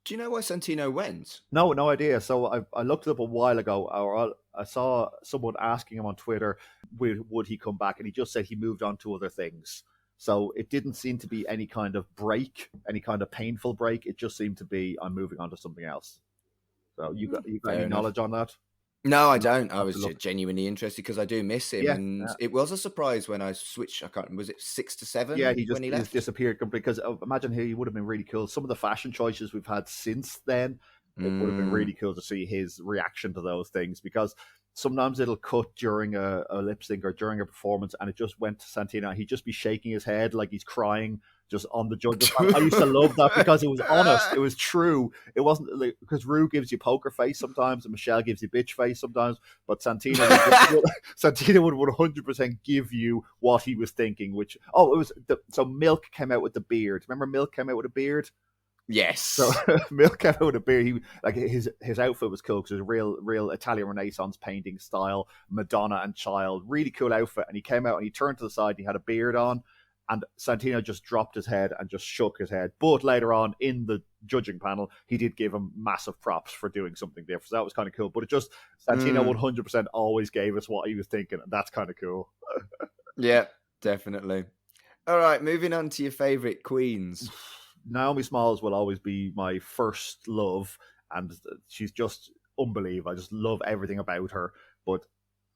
Do you know why Santino went? No idea. So I looked it up a while ago, or I saw someone asking him on Twitter, would he come back? And he just said he moved on to other things. So it didn't seem to be any kind of break, any kind of painful break. It just seemed to be, I'm moving on to something else. So you got any knowledge on that? No, I don't. I was genuinely interested because I do miss him, it was a surprise when I switched. I can't. Was it 6 to 7? Yeah, when he left? Disappeared completely. Because imagine he would have been really cool. Some of the fashion choices we've had since then, it would have been really cool to see his reaction to those things. Because sometimes it'll cut during a lip sync or during a performance, and it just went to Santino. He'd just be shaking his head like he's crying. Just on the judges. I used to love that because it was honest. It was true. It wasn't like, because Ru gives you poker face sometimes and Michelle gives you bitch face sometimes, but Santino would 100% give you what he was thinking. So Milk came out with the beard. Remember Milk came out with a beard? Yes. So Milk came out with a beard. His outfit was cool because it was real Italian Renaissance painting style, Madonna and Child, really cool outfit. And he came out and he turned to the side. And he had a beard on. And Santino just dropped his head and just shook his head. But later on in the judging panel, he did give him massive props for doing something different. So that was kind of cool. But Santino 100% always gave us what he was thinking. And that's kind of cool. Yeah, definitely. All right, moving on to your favourite queens. Naomi Smalls will always be my first love. And she's just unbelievable. I just love everything about her. But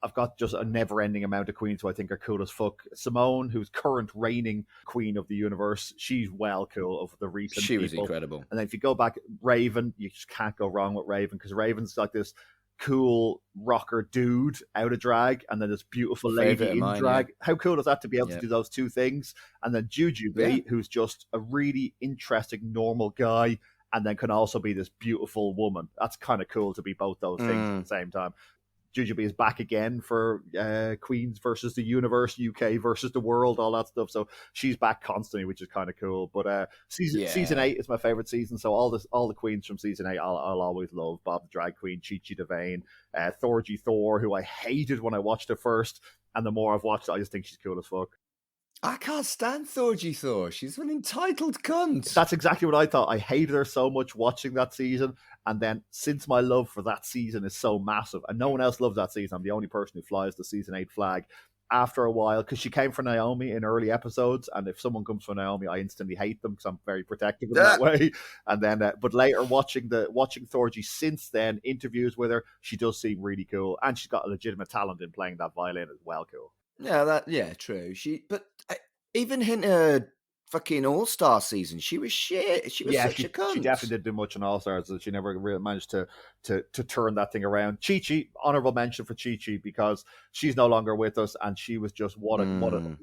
I've got just a never-ending amount of queens who I think are cool as fuck. Simone, who's current reigning queen of the universe, she's well cool of the recent She was incredible. And then if you go back, Raven, you just can't go wrong with Raven, because Raven's like this cool rocker dude out of drag, and then this beautiful lady in drag. Yeah. How cool is that to be able to do those two things? And then Jujubee, who's just a really interesting, normal guy, and then can also be this beautiful woman. That's kind of cool to be both those things at the same time. Jujubee is back again for Queens versus the Universe, UK versus the world, all that stuff. So she's back constantly, which is kind of cool. But season 8 is my favorite season. So all the queens from season 8, I'll always love. Bob the Drag Queen, Chi-Chi DeVayne, Thorgy Thor, who I hated when I watched it first, and the more I've watched it, I just think she's cool as fuck. I can't stand Thorgy Thor. She's an entitled cunt. That's exactly what I thought. I hated her so much watching that season. And then since my love for that season is so massive, and no one else loves that season, I'm the only person who flies the season 8 flag. After a while, because she came for Naomi in early episodes, and if someone comes for Naomi, I instantly hate them because I'm very protective in that way. And then, but later watching Thorgy since then, interviews with her, she does seem really cool, and she's got a legitimate talent in playing that violin as well. Cool. Yeah, true. Even in her fucking All-Star season, she was shit. She was such a cunt. She definitely didn't do much in All-Stars. She never really managed to turn that thing around. Chi-Chi, honorable mention for Chi-Chi, because she's no longer with us, and she was just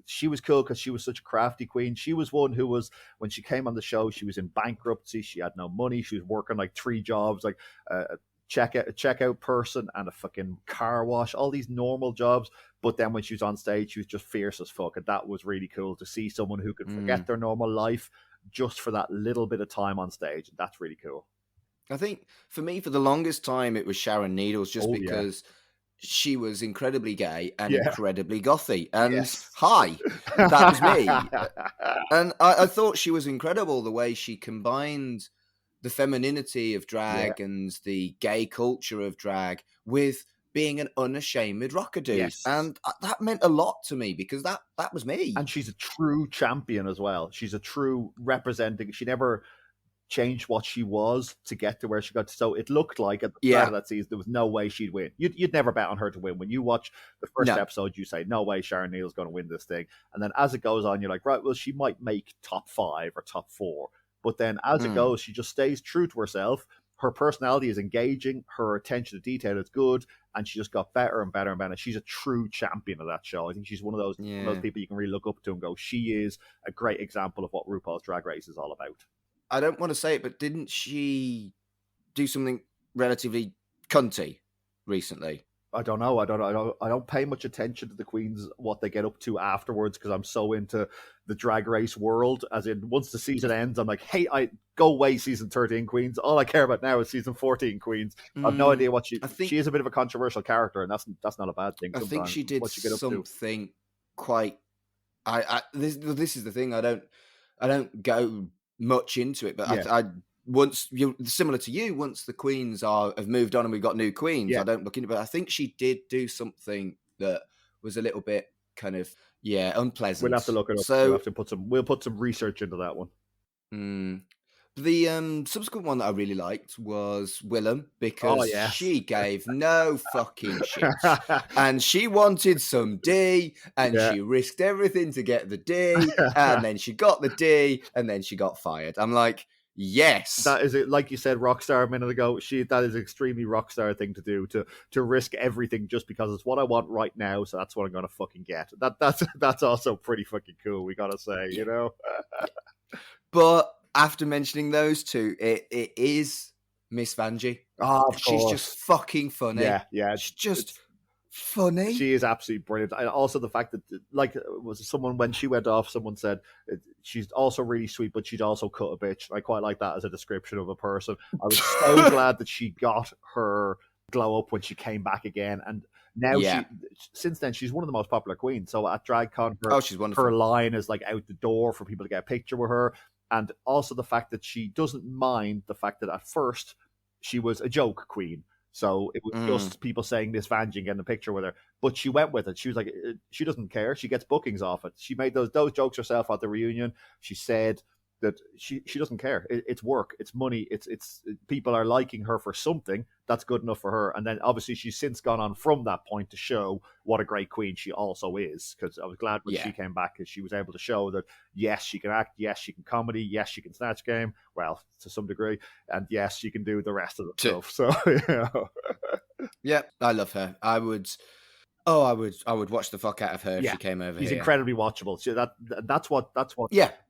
she was cool because she was such a crafty queen. She was one who was, when she came on the show, she was in bankruptcy. She had no money. She was working like 3 jobs, like a checkout person and a fucking car wash, all these normal jobs. But then when she was on stage, she was just fierce as fuck. And that was really cool to see someone who could forget their normal life just for that little bit of time on stage. And that's really cool. I think for me, for the longest time, it was Sharon Needles, just because she was incredibly gay and incredibly gothy. And hi, that was me. And I thought she was incredible, the way she combined the femininity of drag and the gay culture of drag with being an unashamed rocker dude. Yes. And that meant a lot to me, because that was me. And she's a true champion as well. She's a true representing. She changed what she was to get to where she got to. So it looked like at the start Yeah. of that season there was no way she'd win. You'd never bet on her to win. When you watch the first No. episode, you say, no way Sharon Neal's going to win this thing. And then as it goes on, you're like, right, well, she might make top 5 or top 4. But then as it goes, she just stays true to herself. Her personality is engaging. Her attention to detail is good. And she just got better and better and better. She's a true champion of that show. I think she's one of those people you can really look up to and go, she is a great example of what RuPaul's Drag Race is all about. I don't want to say it, but didn't she do something relatively cunty recently? I don't know. I don't pay much attention to the queens, what they get up to afterwards, because I'm so into the Drag Race world. As in, once the season ends, I'm like, hey, I go away season 13 queens. All I care about now is season 14 queens. I've no idea what she is a bit of a controversial character, and that's not a bad thing. I think she did something quite. This is the thing. I don't go much into it, but I once you're similar to you, once the queens have moved on and we've got new queens, I don't look into it. But I think she did do something that was a little bit kind of unpleasant. We'll have to look it up. So we'll put some research into that one. The subsequent one that I really liked was Willem, because she gave no fucking shit. And she wanted some D, and she risked everything to get the D, and then she got the D, and then she got fired. I'm like, yes. That is it. Like you said, Rockstar a minute ago, that is an extremely Rockstar thing to do, to risk everything just because it's what I want right now, so that's what I'm going to fucking get. That's also pretty fucking cool, we got to say, you know? But after mentioning those two, it is Miss Vanjie. Oh, of She's course. just fucking funny. Yeah. She's just funny. She is absolutely brilliant. And also the fact that, like, was someone, when she went off, someone said she's also really sweet, but she'd also cut a bitch. I quite like that as a description of a person. I was so glad that she got her glow up when she came back again. And now since then, she's one of the most popular queens. So at DragCon, she's wonderful. Her line is like out the door for people to get a picture with her. And also the fact that she doesn't mind the fact that at first she was a joke queen. So it was just people saying Miss Vanjie and getting a picture with her. But she went with it. She was like, she doesn't care. She gets bookings off it. She made those jokes herself at the reunion. She said that she doesn't care. It's work. It's money. It's people are liking her for something. That's good enough for her. And then obviously she's since gone on from that point to show what a great queen she also is. Because I was glad when she came back, because she was able to show that, yes, she can act, yes, she can comedy, yes, she can snatch game, well, to some degree, and yes, she can do the rest of the stuff. So, yeah, I love her. I would watch the fuck out of her if she came over here. She's incredibly watchable. That's what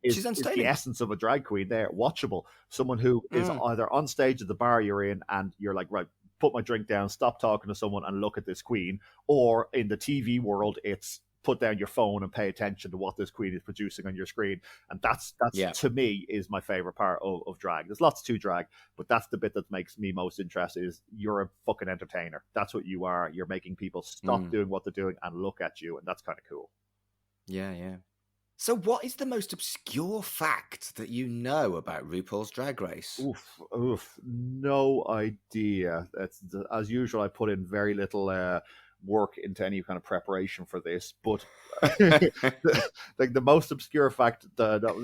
she's is the essence of a drag queen there. Watchable. Someone who is either on stage at the bar you're in and you're like, right, put my drink down, stop talking to someone and look at this queen. Or in the TV world, it's put down your phone and pay attention to what this queen is producing on your screen. And that's to me, is my favorite part of drag. There's lots to drag, but that's the bit that makes me most interested, is you're a fucking entertainer. That's what you are. You're making people stop doing what they're doing and look at you, and that's kind of cool. Yeah. So what is the most obscure fact that you know about RuPaul's Drag Race? Oof. No idea. As usual, I put in very little work into any kind of preparation for this, but like the most obscure fact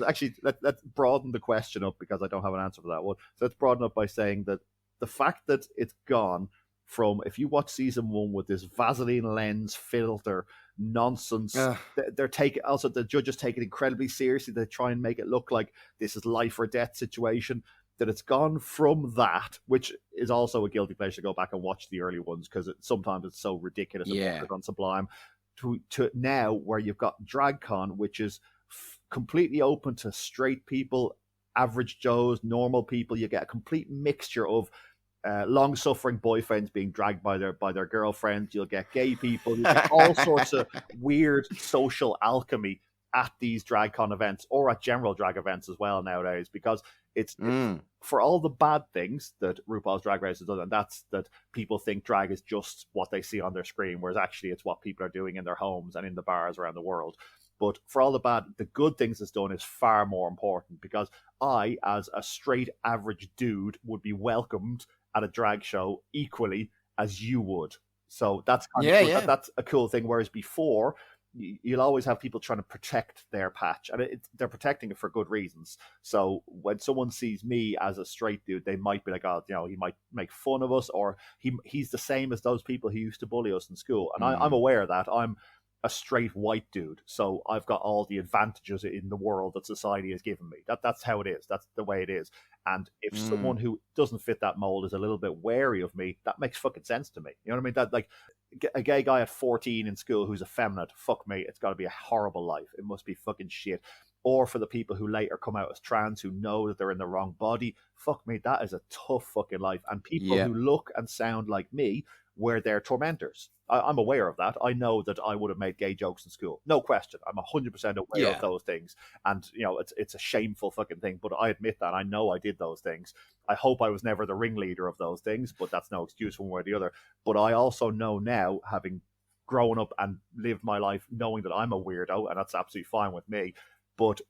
actually, let's broaden the question up, because I don't have an answer for that one. So let's broaden up by saying that the fact that it's gone from, if you watch season 1 with this Vaseline lens filter nonsense, they're taking, also the judges take it incredibly seriously. They try and make it look like this is life or death situation. That it's gone from that, which is also a guilty pleasure to go back and watch the early ones, because sometimes it's so ridiculous and on Sublime, to now where you've got DragCon, which is completely open to straight people, average Joes, normal people. You get a complete mixture of long-suffering boyfriends being dragged by their girlfriends. You'll get gay people. You get all sorts of weird social alchemy at these DragCon events, or at general drag events as well nowadays, because it's for all the bad things that RuPaul's Drag Race has done, and that's that people think drag is just what they see on their screen, whereas actually it's what people are doing in their homes and in the bars around the world. But for all the bad, the good things it's done is far more important, because I, as a straight average dude, would be welcomed at a drag show equally as you would. So that's kind of that's a cool thing. Whereas before, you'll always have people trying to protect their patch, and they're protecting it for good reasons. So when someone sees me as a straight dude, they might be like, oh, he might make fun of us, or he's the same as those people who used to bully us in school. And I'm aware of that. I'm a straight white dude, so I've got all the advantages in the world that society has given me. That's how it is. That's the way it is. And if someone who doesn't fit that mold is a little bit wary of me, that makes fucking sense to me. You know what I mean? That, like, a gay guy at 14 in school who's effeminate, fuck me, it's got to be a horrible life. It must be fucking shit. Or for the people who later come out as trans, who know that they're in the wrong body, fuck me, that is a tough fucking life. And people who look and sound like me, were their tormentors. I'm aware of that. I know that I would have made gay jokes in school. No question. I'm 100% aware of those things. And, it's a shameful fucking thing, but I admit that. I know I did those things. I hope I was never the ringleader of those things, but that's no excuse one way or the other. But I also know now, having grown up and lived my life knowing that I'm a weirdo, and that's absolutely fine with me, but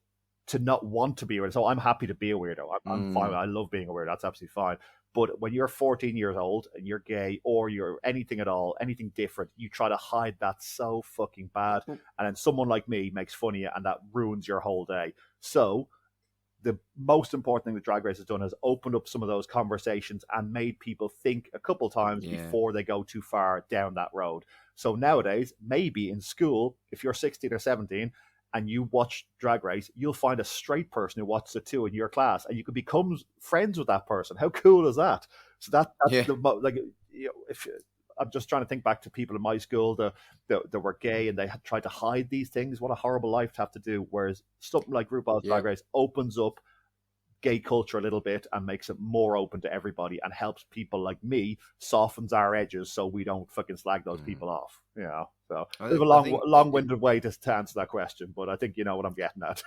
to not want to be a weirdo. So I'm happy to be a weirdo. I'm fine. I love being a weirdo. That's absolutely fine. But when you're 14 years old and you're gay, or you're anything at all, anything different, you try to hide that so fucking bad. And then someone like me makes fun of you, and that ruins your whole day. So the most important thing that Drag Race has done is opened up some of those conversations and made people think a couple times before they go too far down that road. So nowadays, maybe in school, if you're 16 or 17, and you watch Drag Race, you'll find a straight person who watches it too in your class, and you could become friends with that person. How cool is that? So that's if I'm just trying to think back to people in my school that were gay and they had tried to hide these things. What a horrible life to have to do. Whereas something like RuPaul's Drag Race opens up gay culture a little bit and makes it more open to everybody, and helps people like me, softens our edges so we don't fucking slag those people off. So we have a long-winded way to answer that question, but I think you know what I'm getting at.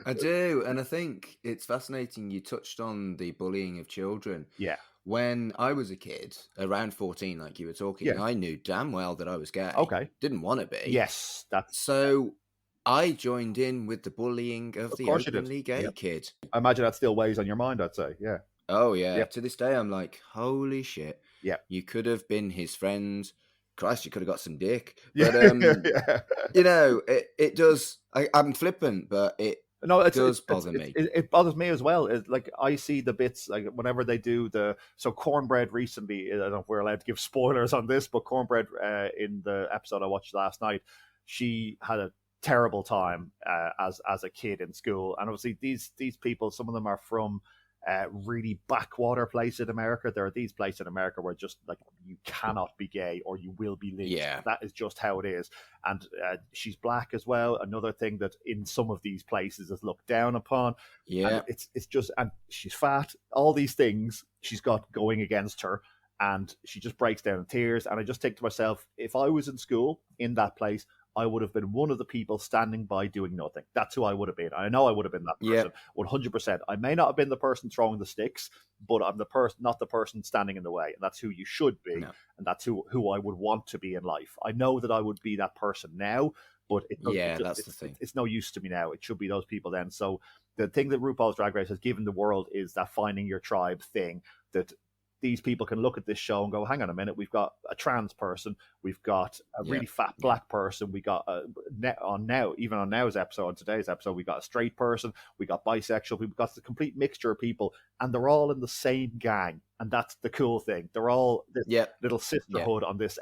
I do, and I think it's fascinating you touched on the bullying of children. Yeah. When I was a kid, around 14, like you were talking, I knew damn well that I was gay. Okay. Didn't want to be. Yes. So I joined in with the bullying of the openly gay kid. I imagine that still weighs on your mind, I'd say. Yeah. Oh, yeah. Yep. To this day, I'm like, holy shit. Yeah. You could have been his friend. Christ, you could have got some dick. But, it does. I'm flippant, but it does bother me. It bothers me as well. It's like, I see the bits, like whenever they do Cornbread recently, I don't know if we're allowed to give spoilers on this, but Cornbread in the episode I watched last night, she had a terrible time as a kid in school, and obviously these people, some of them are from really backwater place in America. There are these places in America where just like you cannot be gay or you will be lynched. Yeah, that is just how it is. And she's black as well. Another thing that in some of these places is looked down upon. Yeah, and it's just, and she's fat. All these things she's got going against her. And she just breaks down in tears. And I just think to myself, if I was in school in that place, I would have been one of the people standing by doing nothing. That's who I would have been. I know I would have been that person, 100%. I may not have been the person throwing the sticks, but I'm the person, not the person standing in the way. And that's who you should be. No. And that's who I would want to be in life. I know that I would be that person now, but that's the thing. It's no use to me now. It should be those people then. So the thing that RuPaul's Drag Race has given the world is that finding your tribe thing, that these people can look at this show and go, hang on a minute, we've got a trans person, we've got a really fat black person, we got on Now's episode, on today's episode, we got a straight person, we got bisexual, we've got the complete mixture of people, and they're all in the same gang. And that's the cool thing. They're all this little sisterhood on this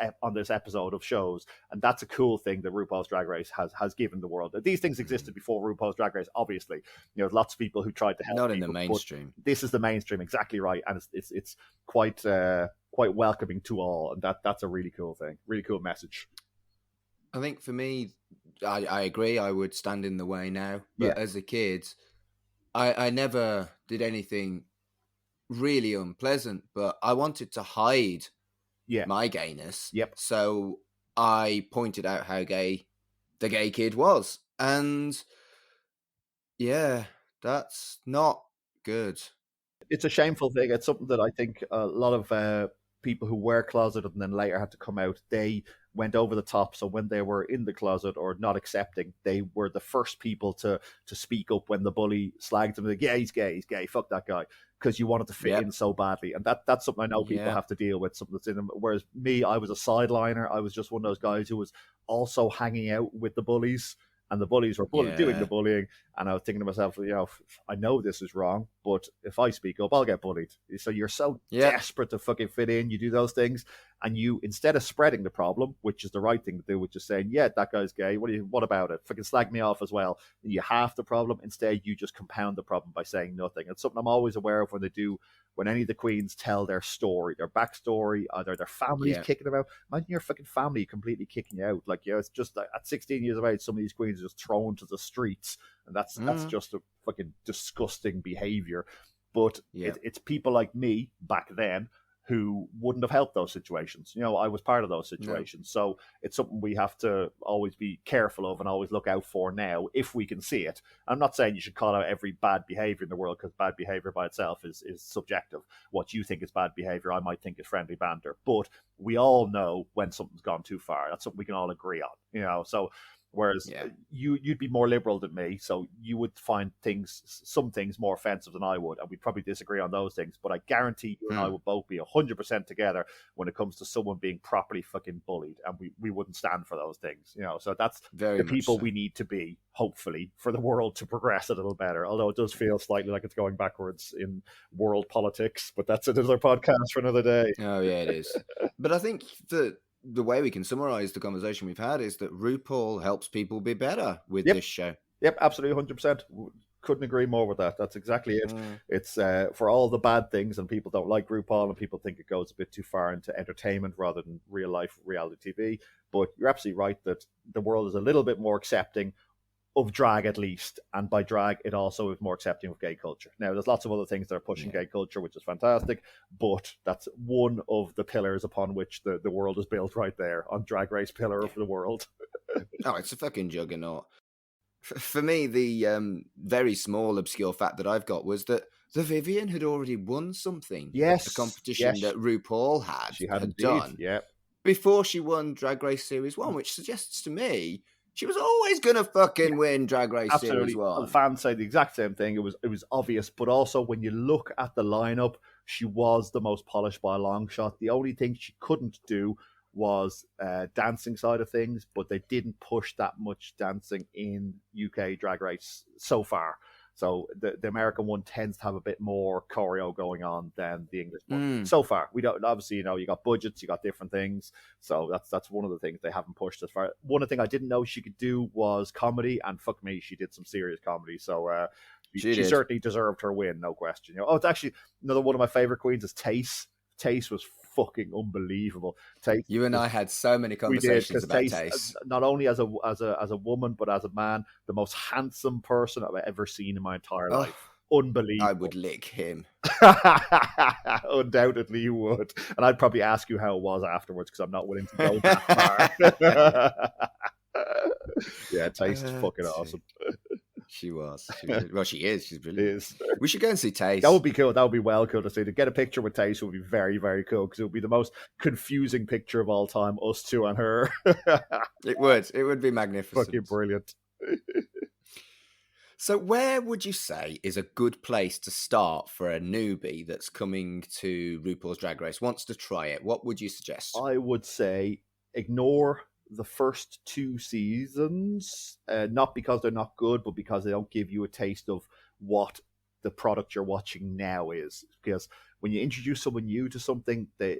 episode of shows, and that's a cool thing that RuPaul's Drag Race has given the world. These things existed before RuPaul's Drag Race, obviously. You know, lots of people who tried to help. Not in the mainstream. This is the mainstream, exactly right, and it's quite welcoming to all, and that's a really cool thing, really cool message. I think for me, I agree. I would stand in the way now, but as a kid, I never did anything really unpleasant, but I wanted to hide my gayness. So I pointed out how gay the gay kid was. And that's not good. It's a shameful thing. It's something that I think a lot of people who were closeted and then later had to come out, they went over the top. So when they were in the closet or not accepting, they were the first people to speak up when the bully slagged them. Like, yeah, he's gay, fuck that guy. because you wanted to fit in so badly. And that's something I know people have to deal with, something that's in them. Whereas me, I was a sideliner. I was just one of those guys who was also hanging out with the bullies, and the bullies were doing the bullying. And I was thinking to myself, I know this is wrong, but if I speak up, I'll get bullied. So you're so desperate to fucking fit in. You do those things, and you, instead of spreading the problem, which is the right thing to do, which is saying, yeah, that guy's gay. What about it? Fucking slag me off as well. You halve the problem. Instead, you just compound the problem by saying nothing. It's something I'm always aware of when any of the queens tell their story, their backstory, either their family's kicking them out. Imagine your fucking family completely kicking you out. Like, it's just at 16 years of age, some of these queens are just thrown to the streets. And that's just a fucking disgusting behavior. But it's people like me back then who wouldn't have helped those situations. I was part of those situations. So it's something we have to always be careful of and always look out for now, if we can see it. I'm not saying you should call out every bad behavior in the world, because bad behavior by itself is subjective. What you think is bad behavior, I might think is friendly banter. But we all know when something's gone too far. That's something we can all agree on, so... Whereas you'd be more liberal than me, so you would find some things more offensive than I would, and we'd probably disagree on those things. But I guarantee you and I would both be 100% together when it comes to someone being properly fucking bullied, and we wouldn't stand for those things. So that's the people we need to be, hopefully, for the world to progress a little better. Although it does feel slightly like it's going backwards in world politics, but that's another podcast for another day. Oh yeah, it is. But I think the way we can summarize the conversation we've had is that RuPaul helps people be better with this show. Yep, absolutely, 100%. Couldn't agree more with that. That's exactly it. It's for all the bad things, and people don't like RuPaul, and people think it goes a bit too far into entertainment rather than real life reality TV. But you're absolutely right that the world is a little bit more accepting of drag, at least, and by drag it also is more accepting of gay culture. Now there's lots of other things that are pushing gay culture, which is fantastic, but that's one of the pillars upon which the world is built, right there on Drag Race pillar of the world. Oh, it's a fucking juggernaut. For me, the very small obscure fact that I've got was that the Vivian had already won something. Yes, a competition that RuPaul had done before she won Drag Race Series 1, which suggests to me she was always going to fucking win Drag Race Series 1. Fans say the exact same thing. It was obvious, but also when you look at the lineup, she was the most polished by a long shot. The only thing she couldn't do was dancing side of things, but they didn't push that much dancing in UK Drag Race so far. So the American one tends to have a bit more choreo going on than the English one. So far, we don't. Obviously, you got budgets, you got different things. So that's one of the things they haven't pushed as far. One of the things I didn't know she could do was comedy, and fuck me, she did some serious comedy. So she certainly deserved her win, no question. It's actually another one of my favorite queens is Tace. Tace was fucking unbelievable. Tace, you and I had so many conversations about Tace. Not only as a woman, but as a man, the most handsome person I've ever seen in my entire life. Unbelievable. I would lick him. Undoubtedly you would. And I'd probably ask you how it was afterwards, because I'm not willing to go that far. Yeah, Tace is fucking awesome. She was. Well, she is. She's brilliant. We should go and see Tace. That would be cool. That would be well cool to see. To get a picture with Tace would be very, very cool, because it would be the most confusing picture of all time, us two and her. It would. It would be magnificent. Fucking brilliant. So where would you say is a good place to start for a newbie that's coming to RuPaul's Drag Race, wants to try it? What would you suggest? I would say ignore the first 2 seasons, not because they're not good, but because they don't give you a taste of what the product you're watching now is. Because when you introduce someone new to something, they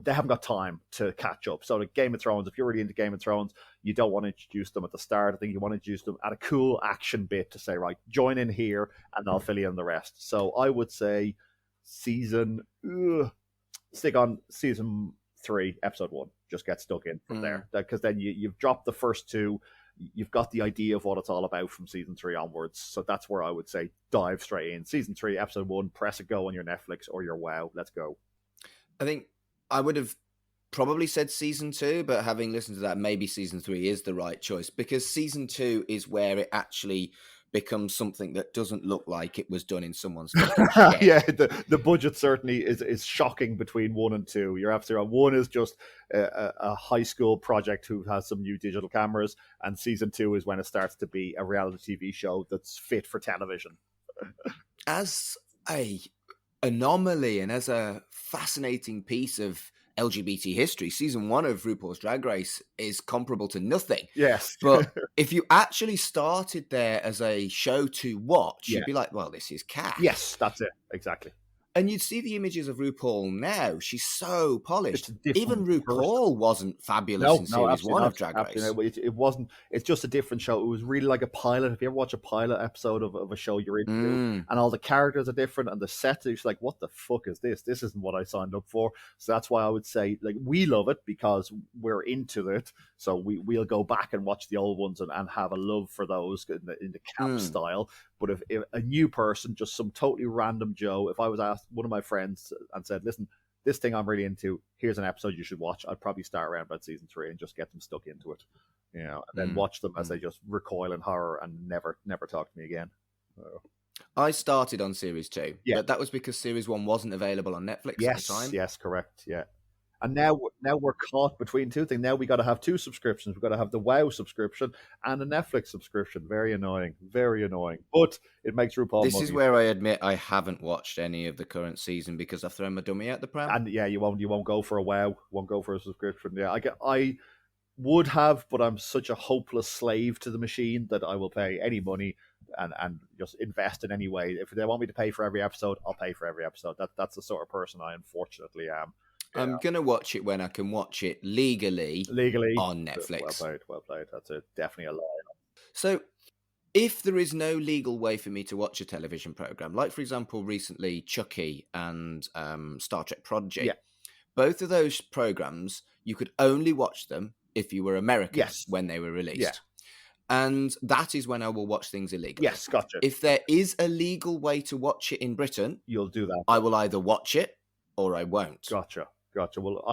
haven't got time to catch up. So like Game of Thrones, if you're really into Game of Thrones, you don't want to introduce them at the start. I think you want to introduce them at a cool action bit to say, right, join in here and I'll fill you in the rest. So I would say stick on season 3, episode 1. Just get stuck in from there, because then you've dropped the first 2. You've got the idea of what it's all about from season 3 onwards. So that's where I would say dive straight in. Season 3, episode 1, press a go on your Netflix or your WoW. Let's go. I think I would have probably said season 2, but having listened to that, maybe season 3 is the right choice, because season 2 is where it actually becomes something that doesn't look like it was done in someone's shed. Yeah, the budget certainly is shocking between 1 and 2. You're absolutely right. 1 is just a high school project who has some new digital cameras, and season 2 is when it starts to be a reality TV show that's fit for television. As a anomaly and as a fascinating piece of LGBT history, season 1 of RuPaul's Drag Race is comparable to nothing. Yes. But if you actually started there as a show to watch, Yeah. you'd be like, well, this is Cass. Yes, that's it. Exactly. And you'd see the images of RuPaul now. She's so polished. It's a different Even RuPaul wasn't fabulous in No, series 1 absolutely of Drag not. Race. Absolutely not. It wasn't. It's just a different show. It was really like a pilot. If you ever watch a pilot episode of a show you're into, and all the characters are different, and the set is like, what the fuck is this? This isn't what I signed up for. So that's why I would say, like, we love it because we're into it. So we'll go back and watch the old ones and have a love for those in the camp style. But if a new person, just some totally random Joe, if I was asked one of my friends and said, listen, this thing I'm really into, here's an episode you should watch, I'd probably start around about season 3 and just get them stuck into it, you know, and then watch them as they just recoil in horror and never talk to me again. I started on series 2, Yeah. but that was because series 1 wasn't available on Netflix at the time. Yes, correct, yeah. And now we're caught between two things. Now we got to have 2 subscriptions. We've got to have the WoW subscription and a Netflix subscription. Very annoying. But it makes RuPaul This money. is where I admit I haven't watched any of the current season because I've thrown my dummy out the pram. And yeah, you won't go for a WoW. Won't go for a subscription. Yeah, I would have, but I'm such a hopeless slave to the machine that I will pay any money and just invest in any way. If they want me to pay for every episode, I'll pay for every episode. That's the sort of person I unfortunately am. I'm going to watch it when I can watch it legally on Netflix. Well played. That's definitely a lie. So if there is no legal way for me to watch a television program, like, for example, recently Chucky and Star Trek Prodigy, both of those programs, you could only watch them if you were American when they were released. Yeah. And that is when I will watch things illegally. Yes, gotcha. If there is a legal way to watch it in Britain, you'll do that. I will either watch it or I won't. Gotcha. Well,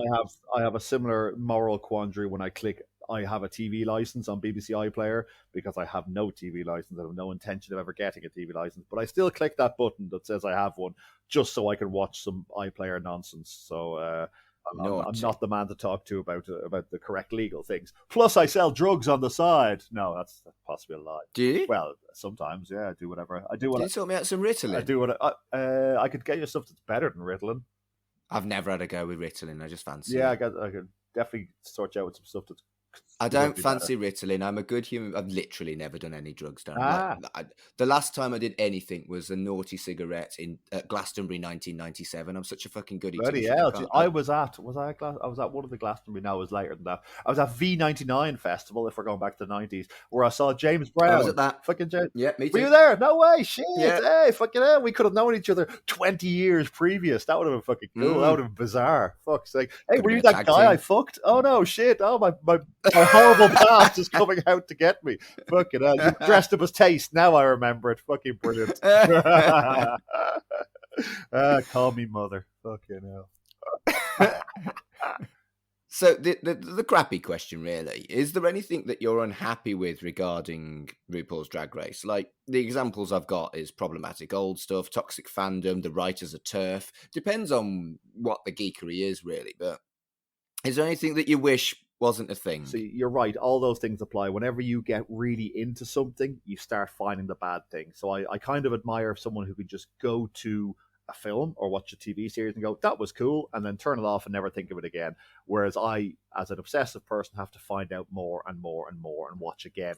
I have a similar moral quandary when I click I have a TV license on BBC iPlayer because I have no TV license. I have no intention of ever getting a TV license, but I still click that button that says I have one just so I can watch some iPlayer nonsense. So I'm not the man to talk to about the correct legal things. Plus, I sell drugs on the side. No, that's possibly a lie. Do you? Well, sometimes, yeah. I do whatever. Can you sort me out some Ritalin? I do what I could get you stuff that's better than Ritalin. I've never had a go with Ritalin. I just fancy it. Yeah, I could definitely sort you out with some stuff that's... I don't fancy Ritalin. I'm a good human. I've literally never done any drugs. The last time I did anything was a naughty cigarette at Glastonbury 1997. I'm such a fucking goody. Bloody hell. I was at one of the Glastonbury. Now it was later than that. I was at V99 Festival, if we're going back to the 90s, where I saw James Brown. I was at that. Fucking James. Yeah, me too. Were you there? No way. Shit. Yeah. Hey, fucking hell. We could have known each other 20 years previous. That would have been fucking cool. That would have been bizarre. Fuck's sake. Hey, were you that guy I fucked? Oh, no, shit. Oh, my horrible past is coming out to get me. Fucking hell. You dressed up as Taste. Now I remember it. Fucking brilliant. Call me mother. Fucking hell. So the crappy question really, is there anything that you're unhappy with regarding RuPaul's Drag Race? Like, the examples I've got is problematic old stuff, toxic fandom, the writers are turf. Depends on what the geekery is really, but is there anything that you wish wasn't a thing? See, you're right. All those things apply. Whenever you get really into something, you start finding the bad thing. So I kind of admire someone who could just go to a film or watch a TV series and go, that was cool, and then turn it off and never think of it again. Whereas I, as an obsessive person, have to find out more and more and more and watch again.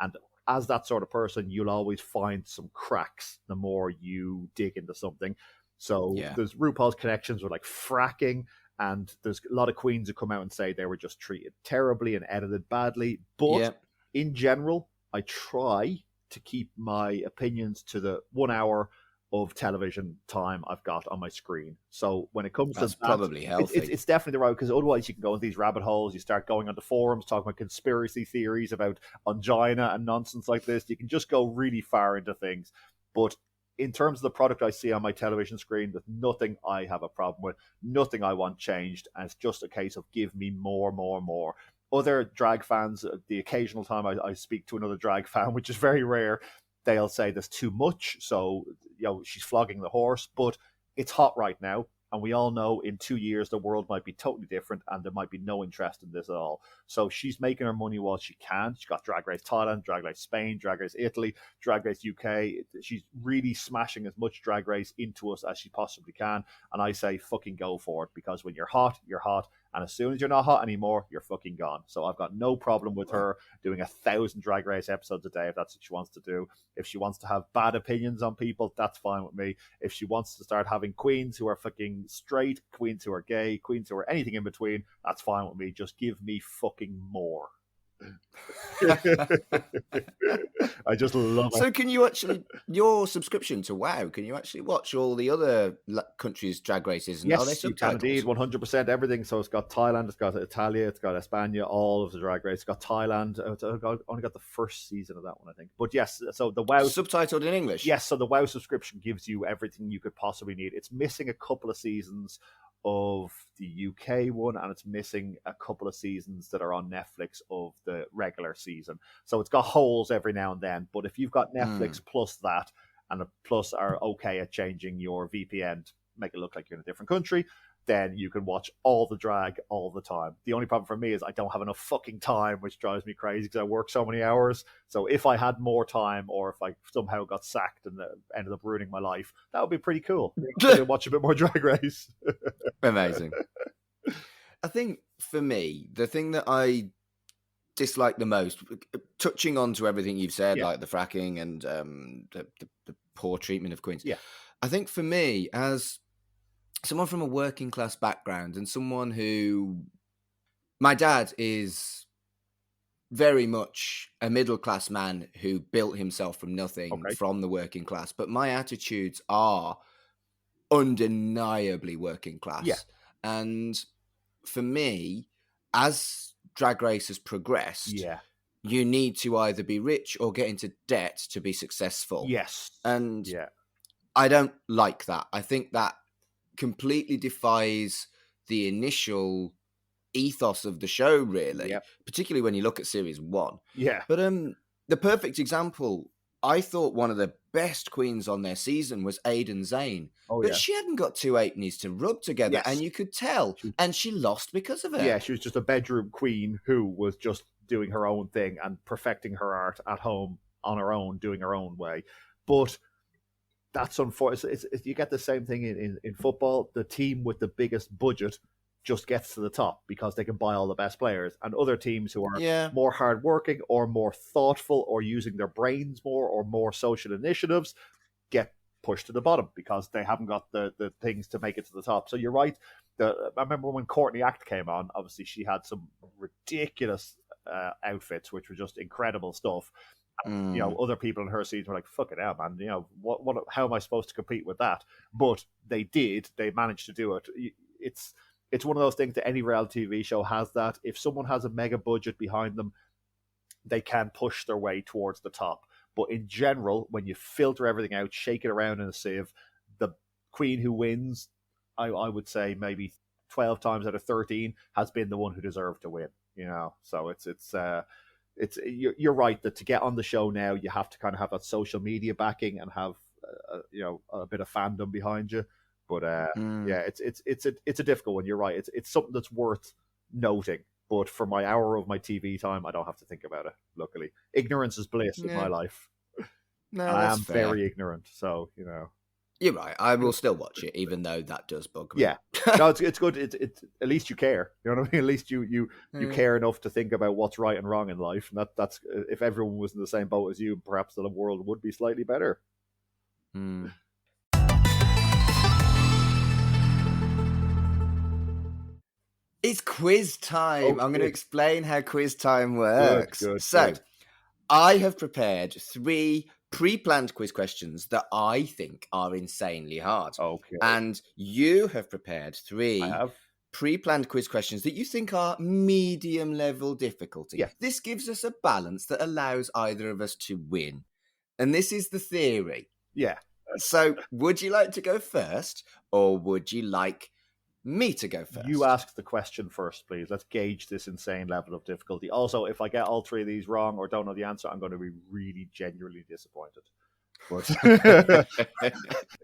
And as that sort of person, you'll always find some cracks the more you dig into something. So there's RuPaul's connections with like fracking, and there's a lot of queens who come out and say they were just treated terribly and edited badly. But in general, I try to keep my opinions to the 1 hour of television time I've got on my screen. So when it comes to that, probably healthy. It's definitely the right, because otherwise you can go into these rabbit holes. You start going onto forums, talking about conspiracy theories about angina and nonsense like this. You can just go really far into things. But in terms of the product I see on my television screen, there's nothing I have a problem with, nothing I want changed, and it's just a case of give me more. Other drag fans, the occasional time I speak to another drag fan, which is very rare, they'll say there's too much, so she's flogging the horse, but it's hot right now. And we all know in 2 years the world might be totally different and there might be no interest in this at all. So she's making her money while she can. She's got Drag Race Thailand, Drag Race Spain, Drag Race Italy, Drag Race UK. She's really smashing as much Drag Race into us as she possibly can. And I say fucking go for it, because when you're hot, you're hot. And as soon as you're not hot anymore, you're fucking gone. So I've got no problem with her doing 1,000 Drag Race episodes a day if that's what she wants to do. If she wants to have bad opinions on people, that's fine with me. If she wants to start having queens who are fucking straight, queens who are gay, queens who are anything in between, that's fine with me. Just give me fucking more. I just love it. So can you actually, your subscription to WoW, can you actually watch all the other countries' drag races? And yes, are they you can indeed, 100% everything. So it's got Thailand, it's got Italia, it's got España, all of the drag race. It's got Thailand. I only got the first season of that one, I think. But yes, so the WoW... subtitled in English? Yes, so the WoW subscription gives you everything you could possibly need. It's missing a couple of seasons of the UK one, and it's missing a couple of seasons that are on Netflix of the regular season. So it's got holes every now and then. But if you've got Netflix plus that, and plus are okay at changing your VPN to make it look like you're in a different country, then you can watch all the drag all the time. The only problem for me is I don't have enough fucking time, which drives me crazy because I work so many hours. So if I had more time, or if I somehow got sacked and ended up ruining my life, that would be pretty cool. I could watch a bit more Drag Race. Amazing. I think for me, the thing that I dislike the most, touching on to everything you've said, like the fracking and the poor treatment of queens. Yeah. I think for me, as someone from a working class background and someone who, my dad is very much a middle class man who built himself from nothing, from the working class, but my attitudes are undeniably working class. Yeah. And for me, as Drag Race has progressed, you need to either be rich or get into debt to be successful. Yes. And I don't like that. I think that completely defies the initial ethos of the show, really, particularly when you look at series 1. Yeah. But the perfect example, I thought one of the best queens on their season was Aiden Zane. But she hadn't got 2 halfpennies to rub together, and you could tell, and she lost because of it. Yeah, she was just a bedroom queen who was just doing her own thing and perfecting her art at home on her own, doing her own way. But that's unfortunate. You get the same thing in football. The team with the biggest budget just gets to the top because they can buy all the best players, and other teams who are more hardworking or more thoughtful or using their brains more or more social initiatives get pushed to the bottom because they haven't got the things to make it to the top. So you're right. I remember when Courtney Act came on, obviously she had some ridiculous outfits, which were just incredible stuff. You know, other people in her season were like, fuck it out, man. You know, what how am I supposed to compete with that? But they did. They managed to do it. It's one of those things that any reality TV show has that. If someone has a mega budget behind them, they can push their way towards the top. But in general, when you filter everything out, shake it around in a sieve, the queen who wins, I would say maybe 12 times out of 13 has been the one who deserved to win. You know, so you're right that to get on the show now, you have to kind of have that social media backing and have a bit of fandom behind you. But it's a difficult one. You're right. It's something that's worth noting. But for my hour of my TV time, I don't have to think about it. Luckily, ignorance is bliss in my life. No, I am fair. very ignorant, so you know. You're right. I will still watch it, even though that does bug me. Yeah, no, it's good. It's at least you care. You know what I mean? At least you care enough to think about what's right and wrong in life. And that's if everyone was in the same boat as you, perhaps the world would be slightly better. It's quiz time. I'm going to explain how quiz time works. Good. I have prepared 3 pre-planned quiz questions that I think are insanely hard. Okay. And you have prepared 3 pre-planned quiz questions that you think are medium level difficulty. Yeah. This gives us a balance that allows either of us to win. And this is the theory. Yeah. So would you like to go first, or would you like me to go first? You ask the question first, please. Let's gauge this insane level of difficulty. Also, if I get all 3 of these wrong or don't know the answer, I'm going to be really genuinely disappointed. But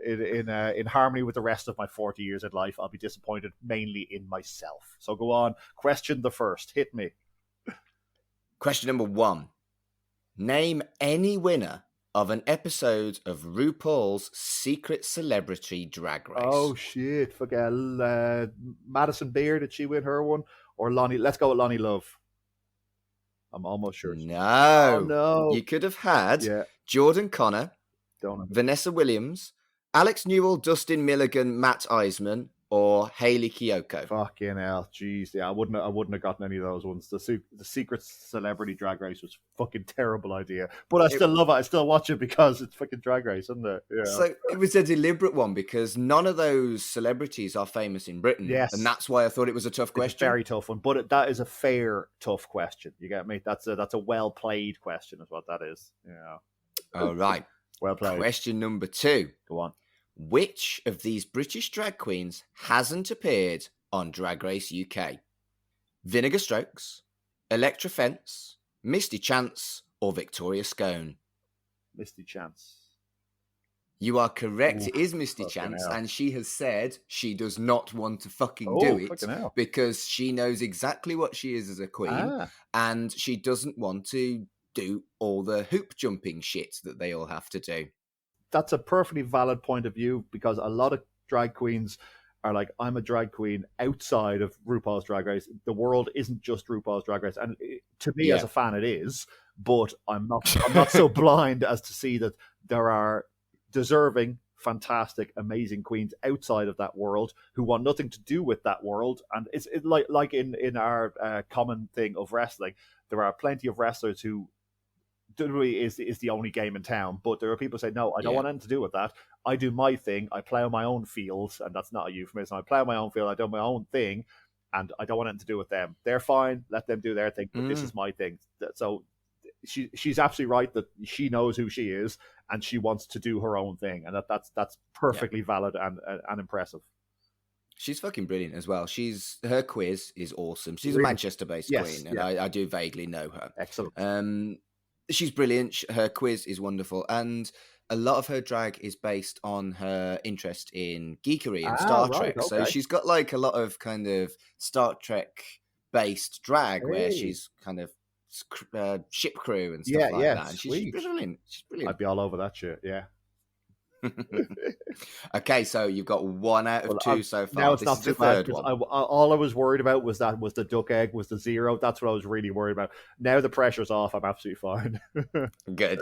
in harmony with the rest of my 40 years in life, I'll be disappointed mainly in myself. So go on. Question the first. Hit me. Question number 1. Name any winner of an episode of RuPaul's Secret Celebrity Drag Race. Oh, shit. Forget Madison Beer. Did she win her one? Or Lonnie? Let's go with Lonnie Love. I'm almost sure. No. Oh, no. You could have had Jordan Connor, Vanessa Williams, Alex Newell, Dustin Milligan, Matt Eisman, or Hayley Kiyoko. Fucking hell, jeez, yeah, I wouldn't have gotten any of those ones. The Secret Celebrity Drag Race was a fucking terrible idea, but I still love it. I still watch it because it's fucking Drag Race, isn't it? Yeah. So it was a deliberate one because none of those celebrities are famous in Britain. Yes, and that's why I thought it was a tough question. It's a very tough one, but that is a fair, tough question. You get me? That's a well played question, is what that is. Yeah. All right. Well played. Question number 2. Go on. Which of these British drag queens hasn't appeared on Drag Race UK? Vinegar Strokes, Electra Fence, Misty Chance, or Victoria Scone? Misty Chance. You are correct. Ooh, it is Misty Chance, and she has said she does not want to fucking do it because she knows exactly what she is as a queen, and she doesn't want to do all the hoop jumping shit that they all have to do. That's a perfectly valid point of view because a lot of drag queens are like, I'm a drag queen outside of RuPaul's Drag Race. The world isn't just RuPaul's Drag Race, and to me as a fan, it is. But I'm not so blind as to see that there are deserving, fantastic, amazing queens outside of that world who want nothing to do with that world. And it's like in our common thing of wrestling, there are plenty of wrestlers who WWE is the only game in town, but there are people who say, no, I don't want anything to do with that. I do my thing. I play on my own field, and that's not a euphemism. I play on my own field. I do my own thing, and I don't want anything to do with them. They're fine. Let them do their thing, but this is my thing. So she's absolutely right that she knows who she is, and she wants to do her own thing, and that's perfectly valid and impressive. She's fucking brilliant as well. Her quiz is awesome. She's a Manchester-based queen, and I do vaguely know her. Excellent. She's brilliant. Her quiz is wonderful. And a lot of her drag is based on her interest in geekery and Star Trek. Okay. So she's got like a lot of kind of Star Trek based drag where she's kind of ship crew and stuff like that. And she's brilliant. She's brilliant. I'd be all over that shit, yeah. Okay, so you've got 1 out of 2 so far. Now it's not too bad. All I was worried about was the duck egg was the 0. That's what I was really worried about. Now the pressure's off. I'm absolutely fine. Good.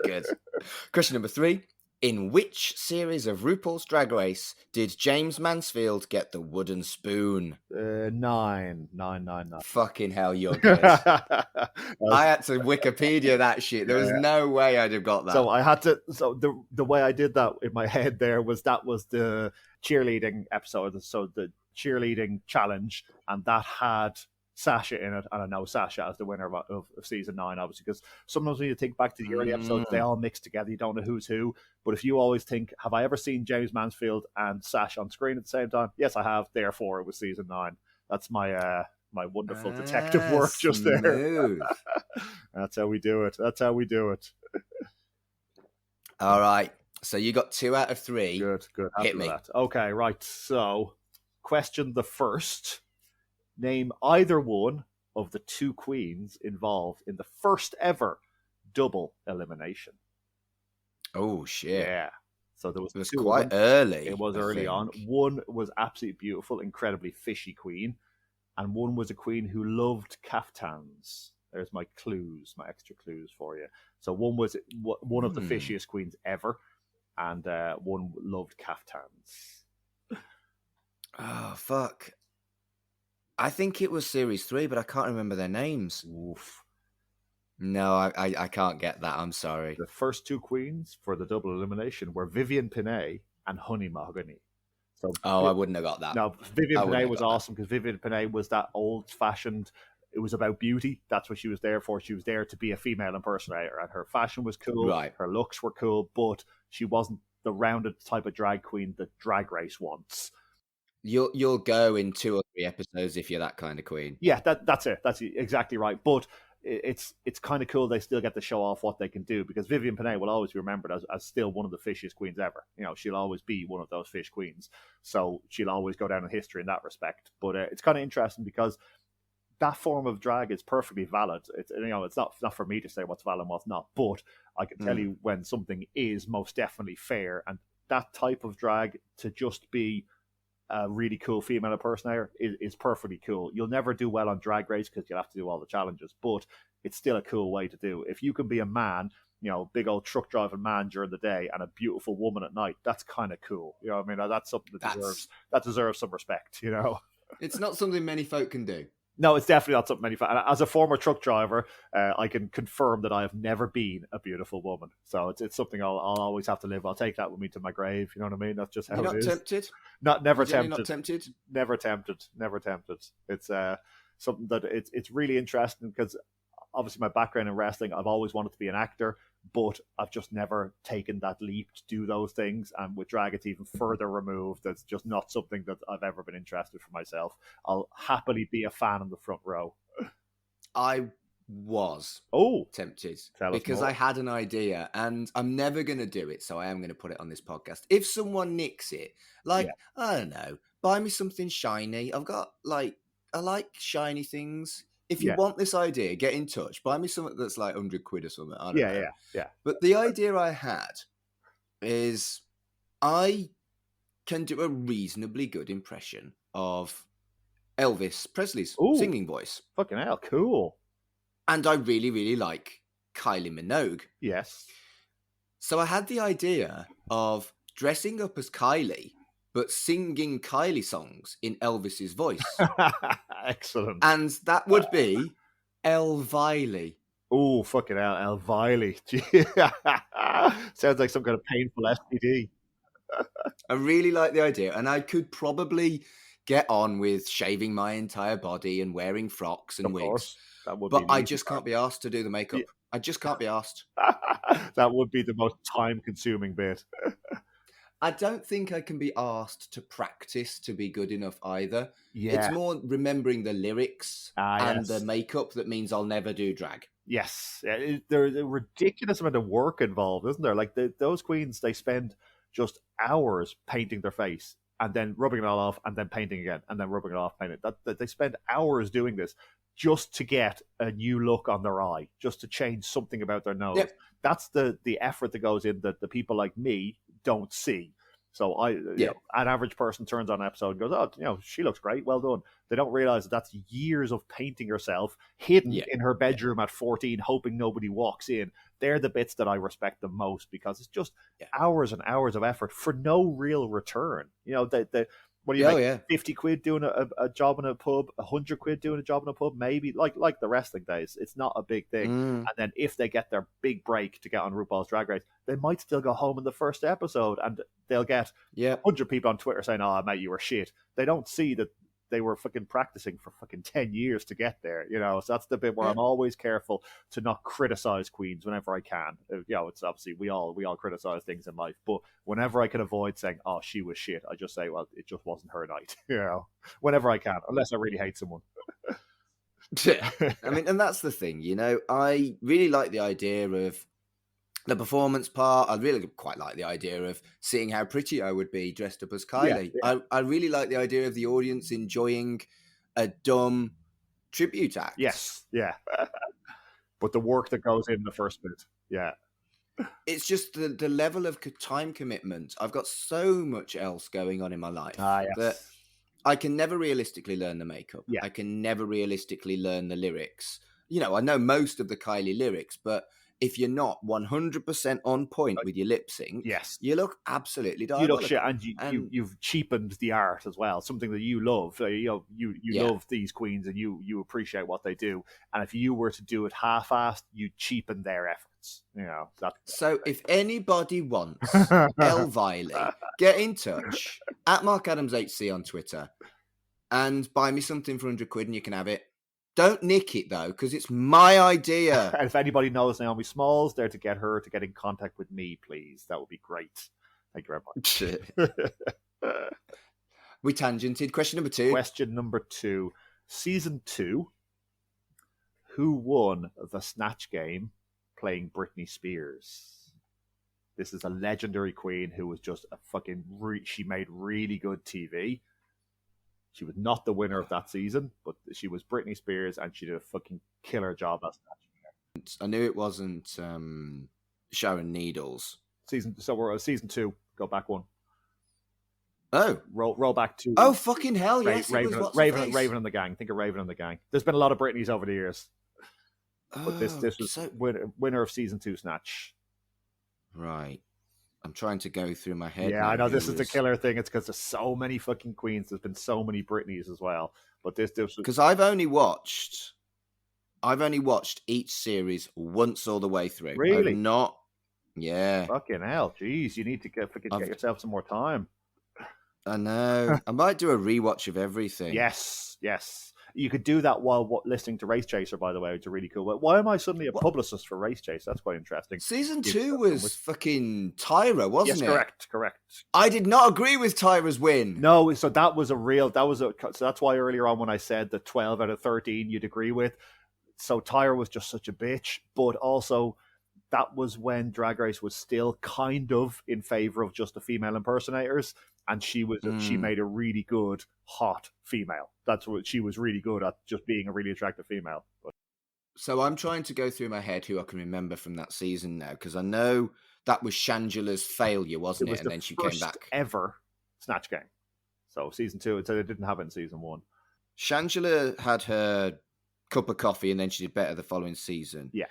Question number 3. In which series of RuPaul's Drag Race did James Mansfield get the wooden spoon? 9. Fucking hell, you're good. I had to Wikipedia that shit. There was no way I'd have got that. So I had to. So the way I did that in my head there was the cheerleading episode. So the cheerleading challenge, and that had Sasha in it, and I know Sasha as the winner of season 9, obviously, because sometimes when you think back to the early episodes, they all mix together. You don't know who's who. But if you always think, have I ever seen James Mansfield and Sasha on screen at the same time? Yes, I have. Therefore, it was season 9. That's my my wonderful detective work just there. That's how we do it. All right. So you got 2 out of 3. Good. Hit me. That. Okay, right. So, question the first. Name either one of the 2 queens involved in the first ever double elimination. Oh, shit. Yeah. So there was it was quite early. It was early on. One was absolutely beautiful, incredibly fishy queen, and one was a queen who loved caftans. There's my clues, my extra clues for you. So one was one of the fishiest queens ever, and one loved caftans. Oh, fuck. I think it was series 3, but I can't remember their names. Oof. No, I can't get that. I'm sorry. The first 2 queens for the double elimination were Vivian Pinay and Honey Mahogany. So I wouldn't have got that. No, Vivian Pinay was awesome because Vivian Pinay was that old-fashioned. It was about beauty. That's what she was there for. She was there to be a female impersonator, and her fashion was cool. Right. Her looks were cool, but she wasn't the rounded type of drag queen that Drag Race wants. You'll go in 2 or 3 episodes if you're that kind of queen. Yeah, that's it. That's exactly right. But it's kind of cool they still get to show off what they can do, because Vivian Panay will always be remembered as still one of the fishiest queens ever. She'll always be one of those fish queens, so she'll always go down in history in that respect. But it's kind of interesting because that form of drag is perfectly valid. It's not for me to say what's valid and what's not, but I can tell you when something is most definitely fair, and that type of drag to just be a really cool female impersonator is perfectly cool. You'll never do well on Drag Race because you'll have to do all the challenges, but it's still a cool way to do. If you can be a man, big old truck driving man during the day and a beautiful woman at night, that's kind of cool. I mean, that's something that deserves some respect. It's not something many folk can do. No, it's definitely not something many. As a former truck driver, I can confirm that I have never been a beautiful woman. So it's something I'll always have to live. I'll take that with me to my grave. You know what I mean? That's just how You're it is. Not tempted? Never tempted. Not tempted? Never tempted. Never tempted. It's something that it's really interesting because obviously my background in wrestling, I've always wanted to be an actor, but I've just never taken that leap to do those things. And with drag, it's even further removed. It's just not something that I've ever been interested for myself. I'll happily be a fan in the front row. I was tempted because I had an idea, and I'm never going to do it, so I am going to put it on this podcast. If someone nicks it, I don't know, buy me something shiny. I like shiny things. If you want this idea, get in touch. Buy me something that's like 100 quid or something. I don't know. Yeah. But the idea I had is I can do a reasonably good impression of Elvis Presley's singing voice. Fucking hell, cool. And I really, really like Kylie Minogue. Yes. So I had the idea of dressing up as Kylie, but singing Kylie songs in Elvis's voice. Excellent. And that would be Elvily. Oh, fucking hell, Elvily. Sounds like some kind of painful STD. I really like the idea, and I could probably get on with shaving my entire body and wearing frocks and wigs. But I just can't be asked to do the makeup. I just can't be asked. That would be the most time-consuming bit. I don't think I can be asked to practice to be good enough either. Yeah. It's more remembering the lyrics and the makeup that means I'll never do drag. Yes. There's a ridiculous amount of work involved, isn't there? Like those queens, they spend just hours painting their face and then rubbing it all off and then painting again and then rubbing it off, painting it. That they spend hours doing this just to get a new look on their eye, just to change something about their nose. Yep. That's the effort that goes in that the people like me don't see. So an average person turns on an episode and goes, "Oh, she looks great, well done." They don't realize that that's years of painting herself, hidden in her bedroom at 14, hoping nobody walks in. They're the bits that I respect the most because it's just hours and hours of effort for no real return. What do you make? 50 quid doing a job in a pub, 100 quid doing a job in a pub, maybe like the wrestling days. It's not a big thing. And then if they get their big break to get on RuPaul's Drag Race, they might still go home in the first episode and they'll get 100 people on Twitter saying, "Oh, mate, you were shit." They don't see that they were fucking practicing for fucking 10 years to get there, So that's the bit where I'm always careful to not criticize queens whenever I can. It's obviously we all criticize things in life, but whenever I can avoid saying, "Oh, she was shit," I just say, "Well, it just wasn't her night," whenever I can, unless I really hate someone. I mean, and that's the thing, I really like the idea of the performance part. I really quite like the idea of seeing how pretty I would be dressed up as Kylie. I really like the idea of the audience enjoying a dumb tribute act. Yes, yeah. But the work that goes in the first bit, it's just the level of time commitment. I've got so much else going on in my life that I can never realistically learn the makeup. I can never realistically learn the lyrics. I know most of the Kylie lyrics, but if you're not 100% on point with your lip sync, you look absolutely diabolical. You look shit, and you've cheapened the art as well. Something that you love. You love these queens, and you appreciate what they do. And if you were to do it half-assed, you'd cheapen their efforts. So if anybody wants Elvily, get in touch at Mark Adams HC on Twitter and buy me something for 100 quid, and you can have it. Don't nick it, though, because it's my idea. And if anybody knows Naomi Smalls, there to get her to get in contact with me, please. That would be great. Thank you very much. We tangented. Question number 2. Question number 2. Season 2. Who won the Snatch Game playing Britney Spears? This is a legendary queen who was just a fucking... she made really good TV. She was not the winner of that season, but she was Britney Spears, and she did a fucking killer job as Snatch. I knew it wasn't Sharon Needles. So we're at season 2. Go back one. Oh, roll back to... Oh, fucking hell, yes. Raven and the Gang. Think of Raven and the Gang. There's been a lot of Britneys over the years. But this was winner of season 2 Snatch. Right. I'm trying to go through my head. Yeah, I know this is the killer thing. It's because there's so many fucking queens. There's been so many Britneys as well. But this was... Because I've only watched each series once all the way through. Really? I've not... Yeah. Fucking hell. Jeez, you need to get yourself some more time. I know. I might do a rewatch of everything. Yes. You could do that while listening to Race Chaser, by the way, which is really cool. Why am I suddenly a publicist for Race Chaser? That's quite interesting. Season 2 was fucking Tyra, wasn't it? Yes, correct. I did not agree with Tyra's win. No, so that's why earlier on when I said the 12 out of 13 you'd agree with. So Tyra was just such a bitch, but also that was when Drag Race was still kind of in favor of just the female impersonators. And she made a really good, hot female. That's what she was really good at, just being a really attractive female. So I'm trying to go through my head who I can remember from that season now, because I know that was Shangela's failure, wasn't it? And then she came back. Ever Snatch Game. So season 2, it said it didn't have it in season 1. Shangela had her cup of coffee, and then she did better the following season. Yeah.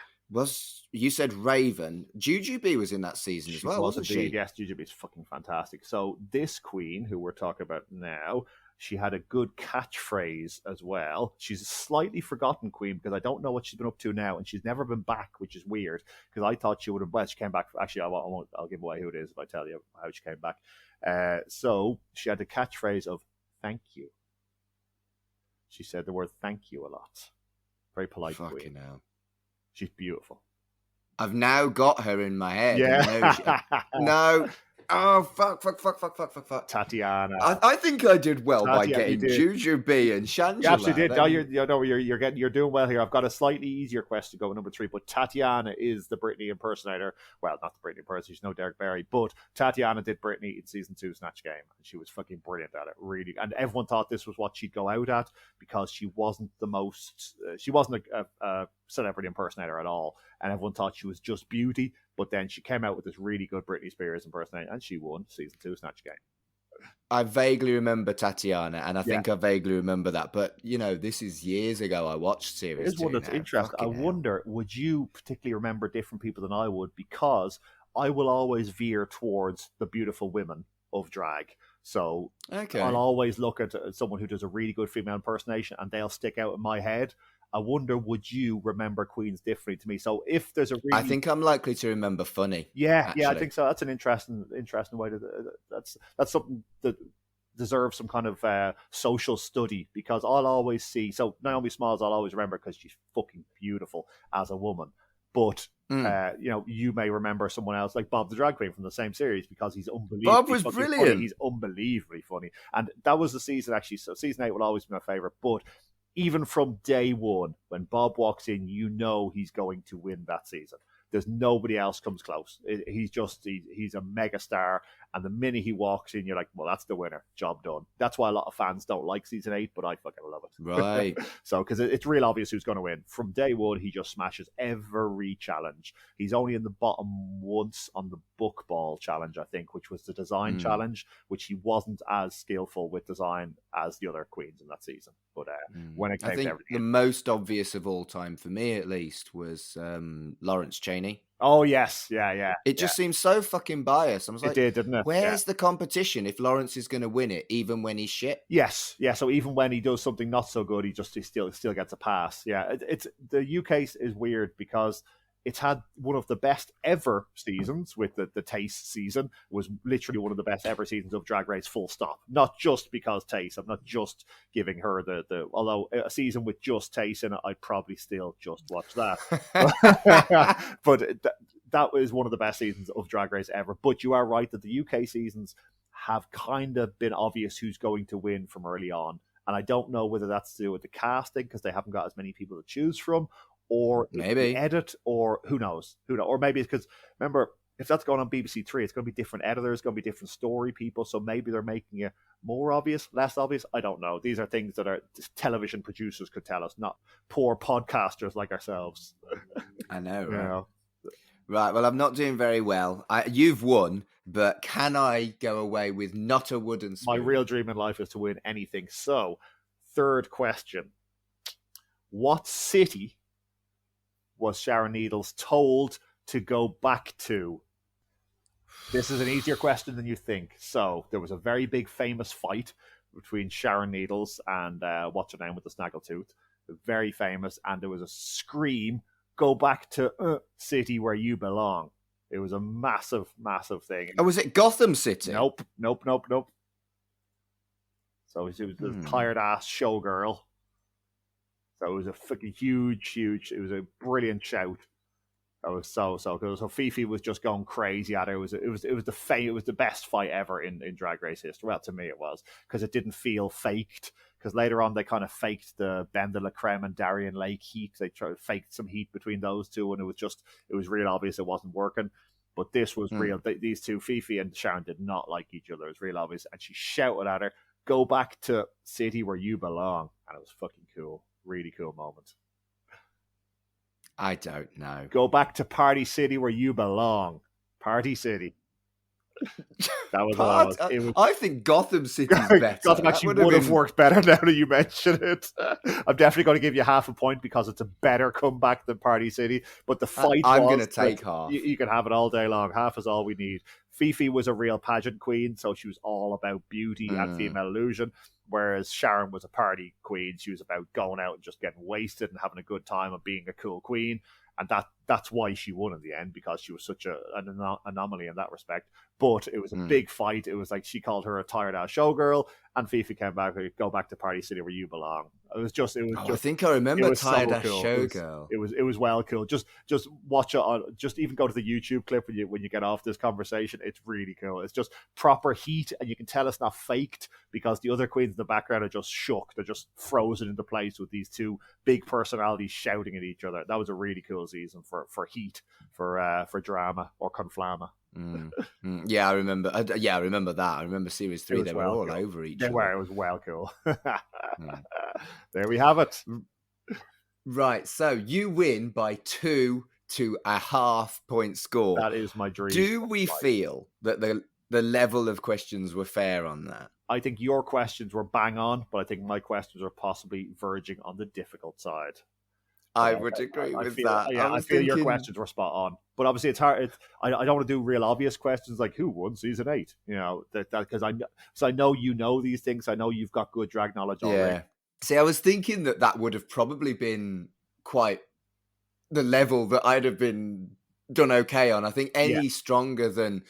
You said Raven. Jujubee was in that season as well, wasn't she? Yes, Jujubee is fucking fantastic. So this queen, who we're talking about now, she had a good catchphrase as well. She's a slightly forgotten queen because I don't know what she's been up to now, and she's never been back, which is weird because I thought she would have. Well, she came back. Actually, I'll give away who it is if I tell you how she came back. So she had a catchphrase of "thank you." She said the word "thank you" a lot. Very polite queen. Hell. She's beautiful. I've now got her in my head. Yeah. No. Oh, fuck. Tatiana. I think I did well by getting Jujubee and Shangela. You actually did. You're doing well here. I've got a slightly easier quest to go with number 3, but Tatiana is the Britney impersonator. Well, not the Britney impersonator. She's no Derek Barry, but Tatiana did Britney in season 2 Snatch Game, and she was fucking brilliant at it. Really, and everyone thought this was what she'd go out at because she wasn't the most. She wasn't a celebrity impersonator at all, and everyone thought she was just beauty. But then she came out with this really good Britney Spears impersonation, and she won season 2 Snatch Game. I vaguely remember Tatiana, and I think I vaguely remember that. But, this is years ago I watched series 2. Here's one that's interesting. I wonder, would you particularly remember different people than I would? Because I will always veer towards the beautiful women of drag. So I'll always look at someone who does a really good female impersonation, and they'll stick out in my head. I wonder, would you remember queens differently to me? So if there's a really... I think I'm likely to remember funny. Yeah, I think so. That's an interesting way to... That's something that deserves some kind of social study, because I'll always see... So Naomi Smalls I'll always remember because she's fucking beautiful as a woman. But, you may remember someone else like Bob the Drag Queen from the same series because he's unbelievably Bob was brilliant. Funny. He's unbelievably funny. And that was the season, actually. So season 8 will always be my favourite. But even from day one, when Bob walks in, he's going to win that season. There's nobody else comes close. He's a mega star. And the minute he walks in, you're like, well, that's the winner. Job done. That's why a lot of fans don't like season 8, but I fucking love it. Right. So, because it's real obvious who's going to win. From day one, he just smashes every challenge. He's only in the bottom once on the book ball challenge, I think, which was the design challenge, which he wasn't as skillful with design as the other queens in that season. But when it came to everything, the most obvious of all time, for me at least, was Lawrence Chaney. Oh, yes. Yeah. It just seems so fucking biased. I was like, it did, didn't it? Where's the competition if Lawrence is going to win it, even when he's shit? Yes. Yeah. So even when he does something not so good, he still gets a pass. Yeah. It's the UK is weird because it's had one of the best ever seasons with the Taste season. Was literally one of the best ever seasons of Drag Race, full stop. Not just because Taste. I'm not just giving her although a season with just Taste in it, I'd probably still just watch that. But that was one of the best seasons of Drag Race ever. But you are right that the UK seasons have kind of been obvious who's going to win from early on. And I don't know whether that's to do with the casting because they haven't got as many people to choose from, or Maybe the edit, or who knows? Or maybe it's because, remember, if that's going on BBC Three, it's going to be different editors, going to be different story people. So maybe they're making it more obvious, less obvious. I don't know. These are things that our television producers could tell us, not poor podcasters like ourselves. I know, right? Yeah. Right, well, I'm not doing very well. You've won, but can I go away with not a wooden spoon? My real dream in life is to win anything. So, third question. What city was Sharon Needles told to go back to? This is an easier question than you think. So, there was a very big famous fight between Sharon Needles and what's her name with the snaggletooth. Very famous, and there was a scream, "Go back to city where you belong." It was a massive, massive thing. Oh, was it Gotham City? Nope. So it was the tired-ass showgirl. So it was a fucking huge, it was a brilliant shout. That was so good. So Fifi was just going crazy at her. It was the best fight ever in Drag Race history. Well, to me it was, because it didn't feel faked. Because later on they kind of faked the Ben de la Creme and Darian Lake heat. They faked some heat between those two, and it was real obvious it wasn't working. But this was real. These two, Fifi and Sharon, did not like each other. It was real obvious, and she shouted at her, "Go back to city where you belong," and it was fucking cool. Really cool moment. I don't know. Go back to Party City where you belong. Party City. That was all it was. I think Gotham City's better. Gotham actually would have worked better now that you mention it. I'm definitely going to give you half a point because it's a better comeback than Party City. But the fight I'm going to take half. You can have it all day long. Half is all we need. Fifi was a real pageant queen, so she was all about beauty and female illusion. Whereas Sharon was a party queen. She was about going out and just getting wasted and having a good time and being a cool queen. And that's why she won in the end, because she was such an anomaly in that respect. But it was a big fight. It was like she called her a tired-ass showgirl, and Fifi came back, "Go back to Party City where you belong." I think I remember tired-ass showgirl. It was well cool. Just watch it on. Just even go to the YouTube clip when you get off this conversation. It's really cool. It's just proper heat, and you can tell it's not faked because the other queens in the background are just shook. They're just frozen into place with these two big personalities shouting at each other. That was a really cool season for heat, for drama or conflama. Yeah, I remember. I remember that. I remember series 3. They were all cool. Over each other. They were. It was well cool. There we have it. Right. So you win by 2.5 point score. That is my dream. Do we feel that the level of questions were fair on that? I think your questions were bang on, but I think my questions are possibly verging on the difficult side. I would agree with that. Yeah, I feel your questions were spot on, but obviously it's hard. I don't want to do real obvious questions like who won season 8. You know that because I know you know these things. I know you've got good drag knowledge already. Yeah. See, I was thinking that would have probably been quite the level that I'd have been done okay on. I think any stronger than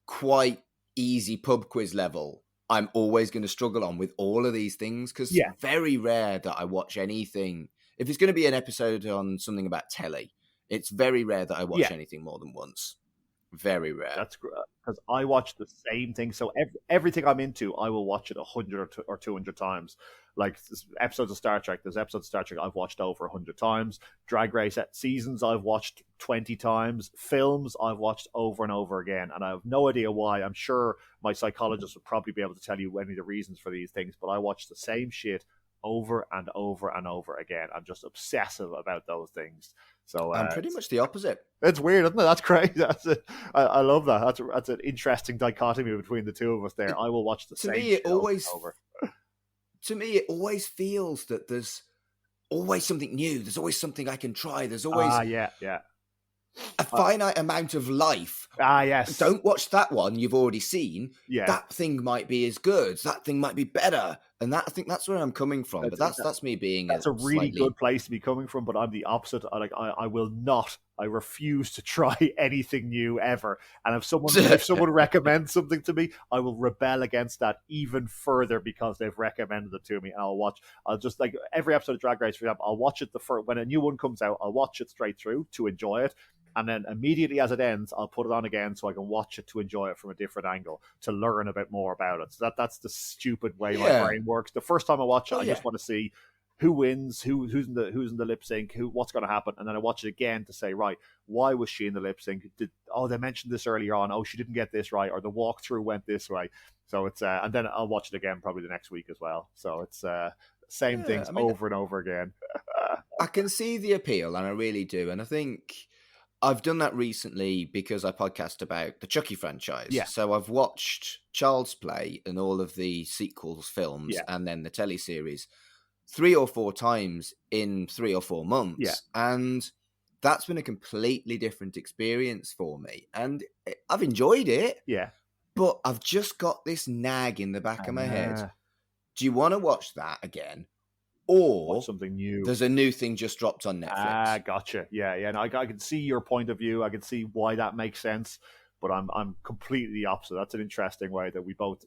quite easy pub quiz level, I'm always going to struggle on with all of these things, because it's very rare that I watch anything. If it's going to be an episode on something about telly, it's very rare that I watch anything more than once. Very rare. That's great, because I watch the same thing. So everything I'm into, I will watch it 100 or 200 times. Like episodes of Star Trek, there's episodes of Star Trek I've watched over 100 times. Drag Race seasons I've watched 20 times. Films I've watched over and over again. And I have no idea why. I'm sure my psychologist would probably be able to tell you any of the reasons for these things, but I watch the same shit over and over and over again. I'm just obsessive about those things. So I'm pretty much the opposite. It's weird, isn't it? That's crazy. I love that. That's an interesting dichotomy between the two of us there. I will watch the same shit over. To me, it always feels that there's always something new. There's always something I can try. There's always a finite amount of life. Yes. Don't watch that one you've already seen. Yeah. That thing might be as good. That thing might be better. And I think that's where I'm coming from. But that's me being. That's a really good place to be coming from. But I'm the opposite. I will not. I refuse to try anything new ever. And if someone recommends something to me, I will rebel against that even further because they've recommended it to me. And I'll just like every episode of Drag Race, for example, I'll watch it when a new one comes out. I'll watch it straight through to enjoy it. and then immediately as it ends, I'll put it on again so I can watch it to enjoy it from a different angle, to learn a bit more about it. So that's the stupid way my brain works. The first time I watch it, I just want to see who wins, who's in the lip sync, what's going to happen, and then I watch it again to say, right, why was she in the lip sync? They mentioned this earlier on. Oh, she didn't get this right, or the walkthrough went this way. So it's and then I'll watch it again probably the next week as well. So it's same things over and over again. I can see the appeal, and I really do, and I think I've done that recently because I podcast about the Chucky franchise. Yeah. So I've watched Child's Play and all of the sequels films, and then the teleseries 3 or 4 times in 3 or 4 months. And that's been a completely different experience for me. And I've enjoyed it. Yeah. But I've just got this nag in the back of my head. Do you want to watch that again? Or watch something new? There's a new thing just dropped on Netflix. Gotcha. Yeah. No, I can see your point of view. I can see why that makes sense. But I'm completely the opposite. That's an interesting way that we both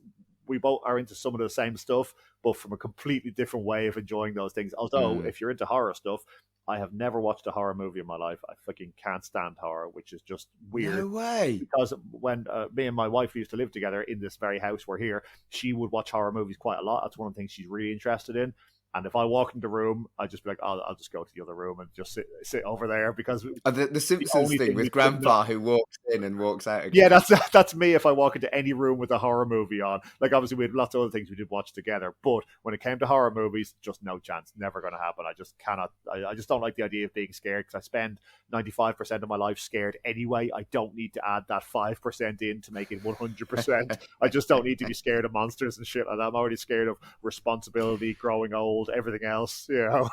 are into some of the same stuff, but from a completely different way of enjoying those things. Although, if you're into horror stuff, I have never watched a horror movie in my life. I fucking can't stand horror, which is just weird. No way. Because when me and my wife used to live together in this very house we're here, she would watch horror movies quite a lot. That's one of the things she's really interested in. And if I walk into the room, I just be like, I'll just go to the other room and just sit over there, because the Simpsons thing with Grandpa who walks in and walks out again. Yeah, that's me if I walk into any room with a horror movie on. Like, obviously we had lots of other things we did watch together, but when it came to horror movies, just no chance, never going to happen. I just cannot. I just don't like the idea of being scared, because I spend 95% of my life scared anyway. I don't need to add that 5% in to make it 100%. I just don't need to be scared of monsters and shit like that. I'm already scared of responsibility, growing old, everything else, Nah,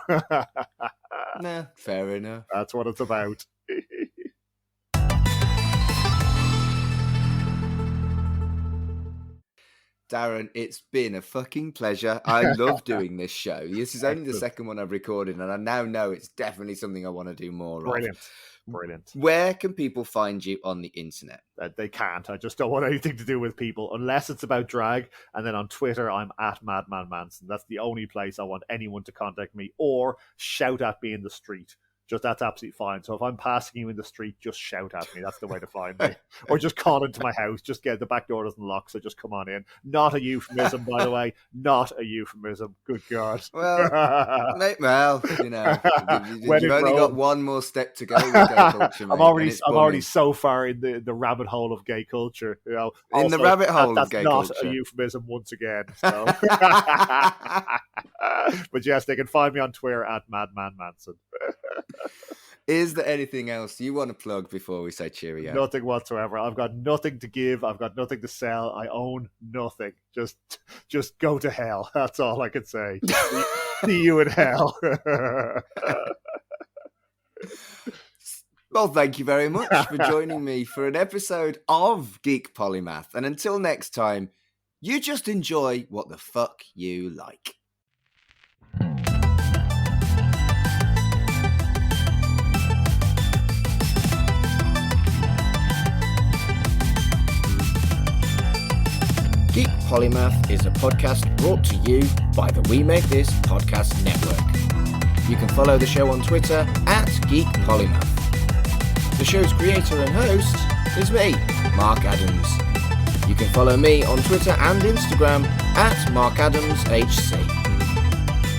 fair enough. That's what it's about. Darren, it's been a fucking pleasure. I love doing this show. This is only the second one I've recorded, and I now know it's definitely something I want to do more Brilliant. of. Brilliant. Where can people find you on the internet? They can't. I just don't want anything to do with people unless it's about drag. And then on Twitter, I'm at Mad Man Manson. That's the only place I want anyone to contact me or shout at me in the street. Just that's absolutely fine. So if I'm passing you in the street, just shout at me. That's the way to find me. Or just call into my house. Just get the back door doesn't lock, so just come on in. Not a euphemism, by the way. Not a euphemism. Good God. Well, mate, you've only got one more step to go with gay culture, mate, I'm already so far in the rabbit hole of gay culture. Also, in the rabbit hole of gay culture. That's not a euphemism once again. So. But yes, they can find me on Twitter at Mad Man Manson. Is there anything else you want to plug before we say cheerio? Nothing whatsoever. I've got nothing to give. I've got nothing to sell. I own nothing. Just go to hell. That's all I can say. See you in hell. Well, thank you very much for joining me for an episode of Geek Polymath. And until next time, you just enjoy what the fuck you like. Geek Polymath is a podcast brought to you by the We Make This Podcast Network. You can follow the show on Twitter at Geek Polymath. The show's creator and host is me, Mark Adams. You can follow me on Twitter and Instagram at MarkAdamsHC.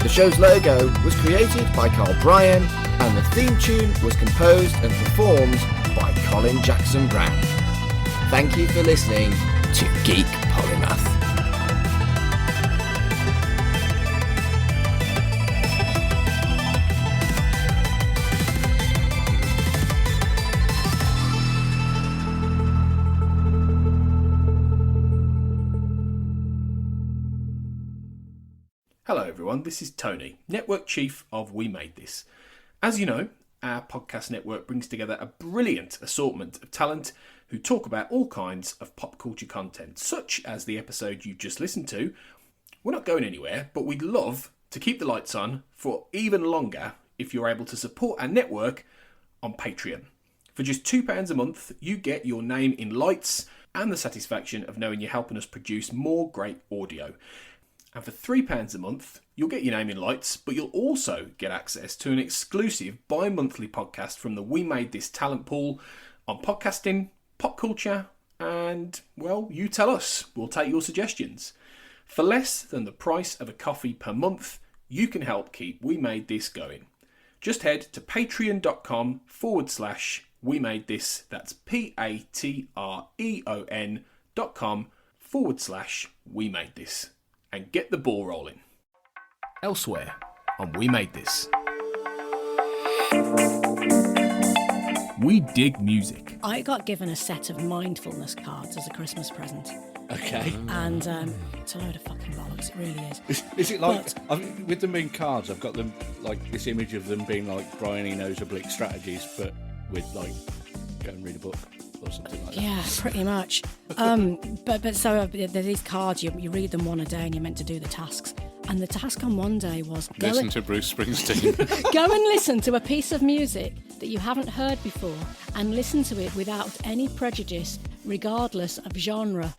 The show's logo was created by Carl Bryan, and the theme tune was composed and performed by Colin Jackson Brown. Thank you for listening to Geek Polymath. Hello everyone, this is Tony, Network Chief of We Made This. As you know, our podcast network brings together a brilliant assortment of talent who talk about all kinds of pop culture content, such as the episode you just listened to. We're not going anywhere, but we'd love to keep the lights on for even longer if you're able to support our network on Patreon. For just £2 a month, you get your name in lights and the satisfaction of knowing you're helping us produce more great audio. And for £3 a month, you'll get your name in lights, but you'll also get access to an exclusive bi-monthly podcast from the We Made This talent pool on podcasting, pop culture, and, well, you tell us. We'll take your suggestions. For less than the price of a coffee per month, you can help keep We Made This going. Just head to patreon.com/We Made This. That's patreon.com/We Made This. And get the ball rolling. Elsewhere on We Made This. We dig music. I got given a set of mindfulness cards as a Christmas present. Okay. And it's a load of fucking bollocks, it really is. Is it like, with them being cards, I've got them, like, this image of them being like Brian Eno's Oblique Strategies, but with, like, go and read a book or something like that. Yeah, pretty much. But so there's these cards, you read them one a day and you're meant to do the tasks. And the task on one day was... Listen to Bruce Springsteen. Go and listen to a piece of music that you haven't heard before and listen to it without any prejudice, regardless of genre.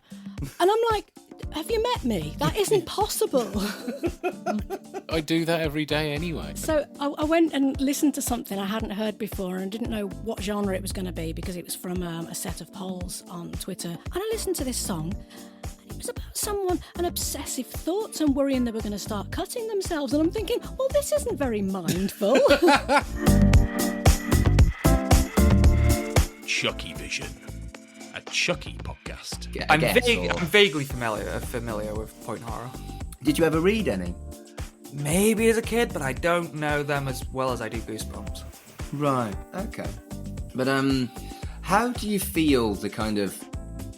And I'm like, have you met me? That isn't possible. I do that every day anyway. So I went and listened to something I hadn't heard before and didn't know what genre it was going to be because it was from a set of polls on Twitter. And I listened to this song. It was about someone and obsessive thoughts and worrying they were going to start cutting themselves. And I'm thinking, well, this isn't very mindful. Chucky Vision, a Chucky podcast. I'm vaguely familiar with point horror. Did you ever read any? Maybe as a kid, but I don't know them as well as I do Goosebumps. Right, okay. But how do you feel the kind of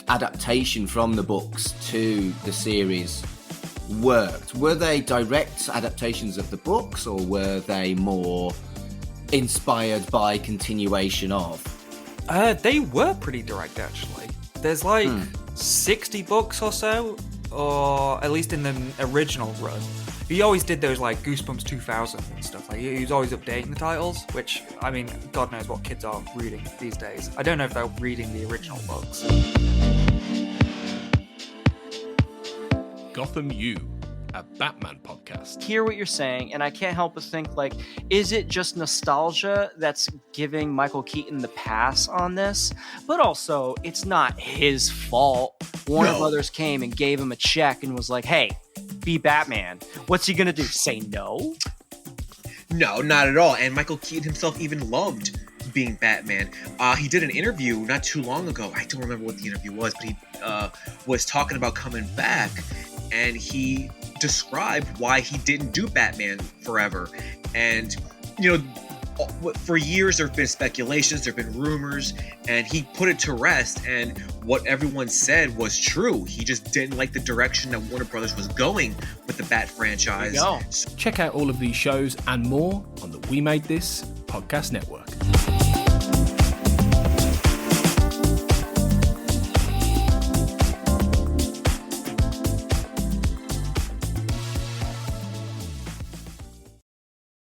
adaptation from the books to the series worked? Were they direct adaptations of the books, or were they more inspired by continuation of? They were pretty direct, actually. There's like 60 books or so, or at least in the original run. He always did those like Goosebumps 2000 and stuff. Like he was always updating the titles, which, I mean, God knows what kids are reading these days. I don't know if they're reading the original books. Gotham U, a Batman podcast. Hear what you're saying, and I can't help but think, like, is it just nostalgia that's giving Michael Keaton the pass on this? But also, it's not his fault. Warner Brothers came and gave him a check and was like, hey, be Batman. What's he gonna do? Say no? No, not at all. And Michael Keaton himself even loved being Batman. He did an interview not too long ago. I don't remember what the interview was, but he was talking about coming back, and he described why he didn't do Batman forever. And, you know, for years there have been speculations, there have been rumors, and he put it to rest, and what everyone said was true. He just didn't like the direction that Warner Brothers was going with the Bat franchise. Check out all of these shows and more on the We Made This podcast network.